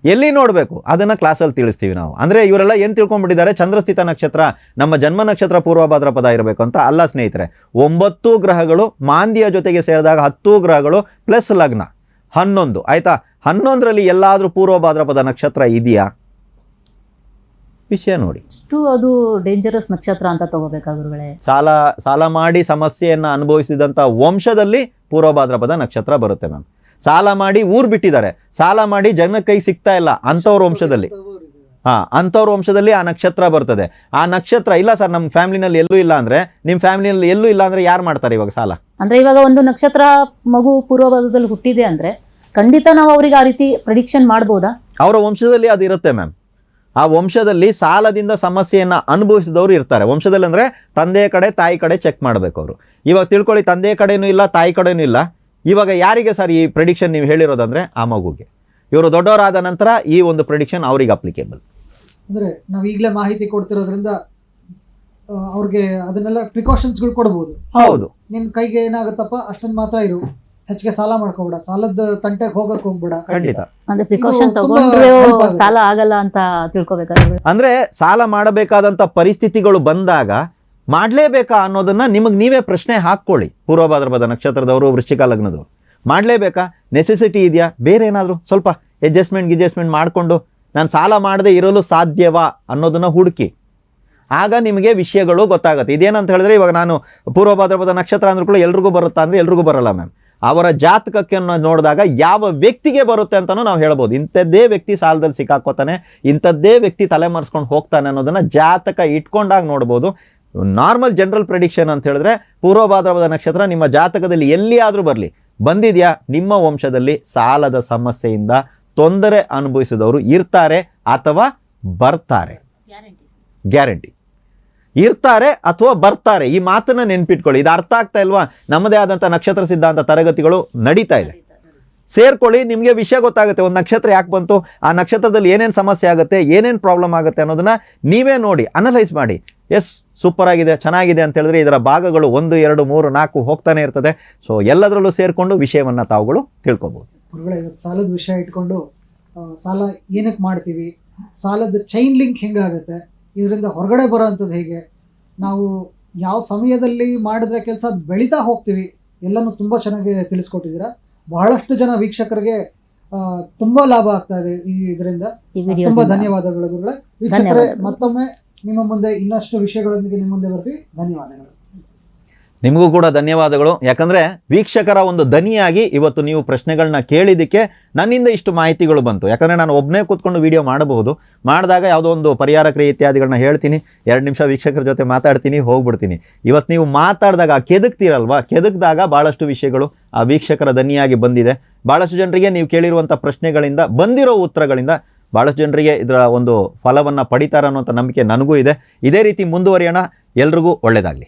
Speaker 3: ಎಲ್ಲಿ ನೋಡಬೇಕು ಅದನ್ನು ಕ್ಲಾಸಲ್ಲಿ ತಿಳಿಸ್ತೀವಿ ನಾವು. ಅಂದರೆ ಇವರೆಲ್ಲ ಏನು ತಿಳ್ಕೊಂಡ್ಬಿಟ್ಟಿದ್ದಾರೆ, ಚಂದ್ರಸ್ಥಿತ ನಕ್ಷತ್ರ, ನಮ್ಮ ಜನ್ಮ ನಕ್ಷತ್ರ ಪೂರ್ವ ಭಾದ್ರಪದ ಇರಬೇಕು ಅಂತ. ಅಲ್ಲ ಸ್ನೇಹಿತರೆ, 9 ಗ್ರಹಗಳು ಮಾಂದಿಯ ಜೊತೆಗೆ ಸೇರಿದಾಗ 10 ಗ್ರಹಗಳು ಪ್ಲಸ್ ಲಗ್ನ 11 ಆಯಿತಾ. 11ರಲ್ಲಿ ಎಲ್ಲಾದರೂ ಪೂರ್ವ ಭಾದ್ರಪದ ನಕ್ಷತ್ರ ಇದೆಯಾ? ವಿಷಯ ನೋಡಿ.
Speaker 2: ಅದು ಡೇಂಜರಸ್ ನಕ್ಷತ್ರ ಅಂತ ತಗೋಬೇಕಾ ಗುರುಗಳೇ?
Speaker 3: ಸಾಲ ಮಾಡಿ ಸಮಸ್ಯೆಯನ್ನು ಅನುಭವಿಸಿದಂಥ ವಂಶದಲ್ಲಿ ಪೂರ್ವ ಭಾದ್ರಪದ ನಕ್ಷತ್ರ ಬರುತ್ತೆ ಮ್ಯಾಮ್. ಸಾಲ ಮಾಡಿ ಊರು ಬಿಟ್ಟಿದ್ದಾರೆ, ಸಾಲ ಮಾಡಿ ಜನ ಕೈ ಸಿಗ್ತಾ ಇಲ್ಲ, ಅಂಥವ್ರ ವಂಶದಲ್ಲಿ ಅಂಥವ್ರ ವಂಶದಲ್ಲಿ ಆ ನಕ್ಷತ್ರ ಬರ್ತದೆ. ಆ ನಕ್ಷತ್ರ ಇಲ್ಲ ಸರ್ ನಮ್ಮ ಫ್ಯಾಮಿಲಿನಲ್ಲಿ ಎಲ್ಲೂ ಇಲ್ಲ ಅಂದರೆ, ನಿಮ್ಮ ಫ್ಯಾಮಿಲಿನಲ್ಲಿ ಎಲ್ಲೂ ಇಲ್ಲ ಅಂದರೆ ಯಾರು ಮಾಡ್ತಾರೆ ಇವಾಗ ಸಾಲ?
Speaker 2: ಅಂದರೆ ಇವಾಗ ಒಂದು ನಕ್ಷತ್ರ ಮಗು ಪೂರ್ವಭಾಗದಲ್ಲಿ ಹುಟ್ಟಿದೆ ಅಂದರೆ ಖಂಡಿತ ನಾವು ಅವರಿಗೆ ಆ ರೀತಿ ಪ್ರೆಡಿಕ್ಷನ್ ಮಾಡ್ಬೋದಾ?
Speaker 3: ಅವರ ವಂಶದಲ್ಲಿ ಅದು ಇರುತ್ತೆ ಮ್ಯಾಮ್. ಆ ವಂಶದಲ್ಲಿ ಸಾಲದಿಂದ ಸಮಸ್ಯೆಯನ್ನು ಅನುಭವಿಸಿದವರು ಇರ್ತಾರೆ. ವಂಶದಲ್ಲಿ ಅಂದರೆ ತಂದೆಯ ಕಡೆ ತಾಯಿ ಕಡೆ ಚೆಕ್ ಮಾಡಬೇಕು ಅವರು. ಇವಾಗ ತಿಳ್ಕೊಳ್ಳಿ, ತಂದೆಯ ಕಡೆನೂ ಇಲ್ಲ, ತಾಯಿ ಕಡೆನೂ ಇಲ್ಲ. ಇವಾಗ ಯಾರಿಗೆ ಸರ್ ಈ ಪ್ರೆಡಿಕ್ಷನ್ ನೀವು ಹೇಳಿರೋದಂದರೆ ಆ ಮಗುಗೆ. ಇವರು ದೊಡ್ಡವರಾದ ನಂತರ ಈ ಒಂದು ಪ್ರೆಡಿಕ್ಷನ್ ಅವರಿಗೆ ಅಪ್ಲಿಕೇಬಲ್.
Speaker 1: ಅಂದರೆ ನಾವು ಈಗಲೇ ಮಾಹಿತಿ ಕೊಡ್ತಿರೋದ್ರಿಂದ ಅವ್ರಿಗೆ ಅದನ್ನೆಲ್ಲ ಪ್ರಿಕಾಷನ್ಸ್ಗಳು ಕೊಡ್ಬೋದು.
Speaker 3: ಹೌದು,
Speaker 1: ನಿನ್ನ ಕೈಗೆ ಏನಾಗುತ್ತಪ್ಪ ಅಷ್ಟೊಂದು ಮಾತ್ರ ಇರು, ಹೆಚ್ಚಿಗೆ ಸಾಲ ಮಾಡ್ಕೋಬೇಡ, ಸಾಲದ ತಂಟೆಗೆ ಹೋಗಕ್ಕೆ ಹೋಗ್ಬೇಡ.
Speaker 3: ಖಂಡಿತ.
Speaker 2: ಅಂದ್ರೆ ಪ್ರಿಕಾಷನ್ ತಗೊಂಡ್ರೆ ಸಾಲ ಆಗಲ್ಲ ಅಂತ ತಿಳ್ಕೊಬೇಕಾದ್ರೆ,
Speaker 3: ಅಂದ್ರೆ ಸಾಲ ಮಾಡಬೇಕಾದಂತ ಪರಿಸ್ಥಿತಿಗಳು ಬಂದಾಗ ಮಾಡಲೇಬೇಕಾ ಅನ್ನೋದನ್ನ ನಿಮಗೆ ನೀವೇ ಪ್ರಶ್ನೆ ಹಾಕ್ಕೊಳ್ಳಿ. ಪೂರ್ವ ಭಾದ್ರಪದ ನಕ್ಷತ್ರದವರು, ವೃಶ್ಚಿಕ ಲಗ್ನದವರು ಮಾಡಲೇಬೇಕಾ, ನೆಸೆಸಿಟಿ ಇದೆಯಾ, ಬೇರೆ ಏನಾದರೂ ಸ್ವಲ್ಪ ಅಡ್ಜಸ್ಟ್ಮೆಂಟ್ ಮಾಡಿಕೊಂಡು ನಾನು ಸಾಲ ಮಾಡದೆ ಇರಲು ಸಾಧ್ಯವಾ ಅನ್ನೋದನ್ನ ಹುಡುಕಿ. ಆಗ ನಿಮಗೆ ವಿಷಯಗಳು ಗೊತ್ತಾಗುತ್ತೆ. ಇದೇನಂತ ಹೇಳಿದ್ರೆ, ಇವಾಗ ನಾನು ಪೂರ್ವ ಭಾದ್ರಪದ ನಕ್ಷತ್ರ ಅಂದ್ರೂ ಕೂಡ ಎಲ್ರಿಗೂ ಬರುತ್ತಾ ಅಂದರೆ ಎಲ್ರಿಗೂ ಬರಲ್ಲ ಮ್ಯಾಮ್. ಅವರ ಜಾತಕಕ್ಕೆ ನೋಡಿದಾಗ ಯಾವ ವ್ಯಕ್ತಿಗೆ ಬರುತ್ತೆ ಅಂತಲೂ ನಾವು ಹೇಳ್ಬೋದು. ಇಂಥದ್ದೇ ವ್ಯಕ್ತಿ ಸಾಲದಲ್ಲಿ ಸಿಕ್ಕಾಕೋತಾನೆ, ಇಂಥದ್ದೇ ವ್ಯಕ್ತಿ ತಲೆಮರೆಸ್ಕೊಂಡು ಹೋಗ್ತಾನೆ ಅನ್ನೋದನ್ನು ಜಾತಕ ಇಟ್ಕೊಂಡಾಗ ನೋಡ್ಬೋದು. ನಾರ್ಮಲ್ ಜನರಲ್ ಪ್ರೆಡಿಕ್ಷನ್ ಅಂತ ಹೇಳಿದ್ರೆ, ಪೂರ್ವ ಭಾದ್ರಪದ ನಕ್ಷತ್ರ ನಿಮ್ಮ ಜಾತಕದಲ್ಲಿ ಎಲ್ಲಿಯಾದರೂ ಬರಲಿ, ಬಂದಿದೆಯಾ, ನಿಮ್ಮ ವಂಶದಲ್ಲಿ ಸಾಲದ ಸಮಸ್ಯೆಯಿಂದ ತೊಂದರೆ ಅನುಭವಿಸಿದವರು ಇರ್ತಾರೆ ಅಥವಾ ಬರ್ತಾರೆ. ಗ್ಯಾರಂಟಿ ಇರ್ತಾರೆ ಅಥವಾ ಬರ್ತಾರೆ. ಈ ಮಾತನ್ನ ನೆನ್ಪಿಟ್ಕೊಳ್ಳಿ. ಇದು ಅರ್ಥ ಆಗ್ತಾ ಇಲ್ವಾ? ನಮ್ಮದೇ ಆದಂಥ ನಕ್ಷತ್ರ ಸಿದ್ಧಾಂತ ತರಗತಿಗಳು ನಡೀತಾ ಇದೆ. ಸೇರ್ಕೊಳ್ಳಿ, ನಿಮಗೆ ವಿಷಯ ಗೊತ್ತಾಗುತ್ತೆ. ಒಂದು ನಕ್ಷತ್ರ ಯಾಕೆ ಬಂತು, ಆ ನಕ್ಷತ್ರದಲ್ಲಿ ಏನೇನು ಸಮಸ್ಯೆ ಆಗುತ್ತೆ, ಏನೇನು ಪ್ರಾಬ್ಲಮ್ ಆಗುತ್ತೆ ಅನ್ನೋದನ್ನ ನೀವೇ ನೋಡಿ ಅನಲೈಸ್ ಮಾಡಿ. ಎಸ್, ಸೂಪರ್ ಆಗಿದೆ, ಚೆನ್ನಾಗಿದೆ ಅಂತ ಹೇಳಿದ್ರೆ ಇದರ ಭಾಗಗಳು 1, 2, 3, 4 ಹೋಗ್ತಾನೆ ಇರ್ತದೆ. ಸೊ ಎಲ್ಲದರಲ್ಲೂ ಸೇರಿಕೊಂಡು ವಿಷಯವನ್ನು ತಾವುಗಳು ತಿಳ್ಕೊಬೋದು.
Speaker 1: ಗುರುಗಳೇ, ಇವತ್ತು ಸಾಲದ ವಿಷಯ ಇಟ್ಕೊಂಡು ಸಾಲ ಏನಕ್ಕೆ ಮಾಡ್ತೀವಿ, ಸಾಲದ ಚೈನ್ ಲಿಂಕ್ ಹೆಂಗಾಗುತ್ತೆ, ಇದರಿಂದ ಹೊರಗಡೆ ಬರೋ ಅಂಥದ್ದು ಹೇಗೆ, ನಾವು ಯಾವ ಸಮಯದಲ್ಲಿ ಮಾಡಿದ್ರೆ ಕೆಲಸ ಬೆಳೀತಾ ಹೋಗ್ತೀವಿ ಎಲ್ಲನೂ ತುಂಬ ಚೆನ್ನಾಗಿ ತಿಳಿಸ್ಕೊಟ್ಟಿದ್ದೀರಾ. ಬಹಳಷ್ಟು ಜನ ವೀಕ್ಷಕರಿಗೆ ತುಂಬಾ ಲಾಭ ಆಗ್ತಾ ಇದೆ ಈ ಇದರಿಂದ.
Speaker 2: ಈ ವಿಡಿಯೋ
Speaker 1: ತುಂಬಾ ಧನ್ಯವಾದಗಳು ಗುರುಗಳೇ. ವೀಕ್ಷಕರೇ,
Speaker 2: ಧನ್ಯವಾದಗಳು.
Speaker 1: ಮತ್ತೊಮ್ಮೆ ನಿಮ್ಮ ಮುಂದೆ ಇನ್ನಷ್ಟು ವಿಷಯಗಳೊಂದಿಗೆ ನಿಮ್ಮ ಮುಂದೆ ಬರ್ತೀವಿ. ಧನ್ಯವಾದಗಳು.
Speaker 3: ನಿಮಗೂ ಕೂಡ ಧನ್ಯವಾದಗಳು. ಯಾಕಂದರೆ ವೀಕ್ಷಕರ ಒಂದು ದನಿಯಾಗಿ ಇವತ್ತು ನೀವು ಪ್ರಶ್ನೆಗಳನ್ನ ಕೇಳಿದ್ದಕ್ಕೆ ನನ್ನಿಂದ ಇಷ್ಟು ಮಾಹಿತಿಗಳು ಬಂತು. ಯಾಕಂದರೆ ನಾನು ಒಬ್ಬನೇ ಕೂತ್ಕೊಂಡು ವಿಡಿಯೋ ಮಾಡಬಹುದು, ಮಾಡಿದಾಗ ಯಾವುದೋ ಒಂದು ಪರಿಹಾರ ಕ್ರಿಯೆ ಇತ್ಯಾದಿಗಳನ್ನ ಹೇಳ್ತೀನಿ, 2 ನಿಮಿಷ ವೀಕ್ಷಕರ ಜೊತೆ ಮಾತಾಡ್ತೀನಿ, ಹೋಗ್ಬಿಡ್ತೀನಿ. ಇವತ್ತು ನೀವು ಮಾತಾಡಿದಾಗ ಕೆದಕ್ತೀರಲ್ವಾ, ಕೆದಕ್ದಾಗ ಭಾಳಷ್ಟು ವಿಷಯಗಳು ಆ ವೀಕ್ಷಕರ ದನಿಯಾಗಿ ಬಂದಿದೆ. ಭಾಳಷ್ಟು ಜನರಿಗೆ ನೀವು ಕೇಳಿರುವಂಥ ಪ್ರಶ್ನೆಗಳಿಂದ ಬಂದಿರೋ ಉತ್ತರಗಳಿಂದ ಭಾಳಷ್ಟು ಜನರಿಗೆ ಇದರ ಒಂದು ಫಲವನ್ನು ಪಡಿತಾರೆ ಅನ್ನೋಂಥ ನಂಬಿಕೆ ನನಗೂ ಇದೆ. ಇದೇ ರೀತಿ ಮುಂದುವರಿಯೋಣ. ಎಲ್ರಿಗೂ ಒಳ್ಳೆಯದಾಗಲಿ.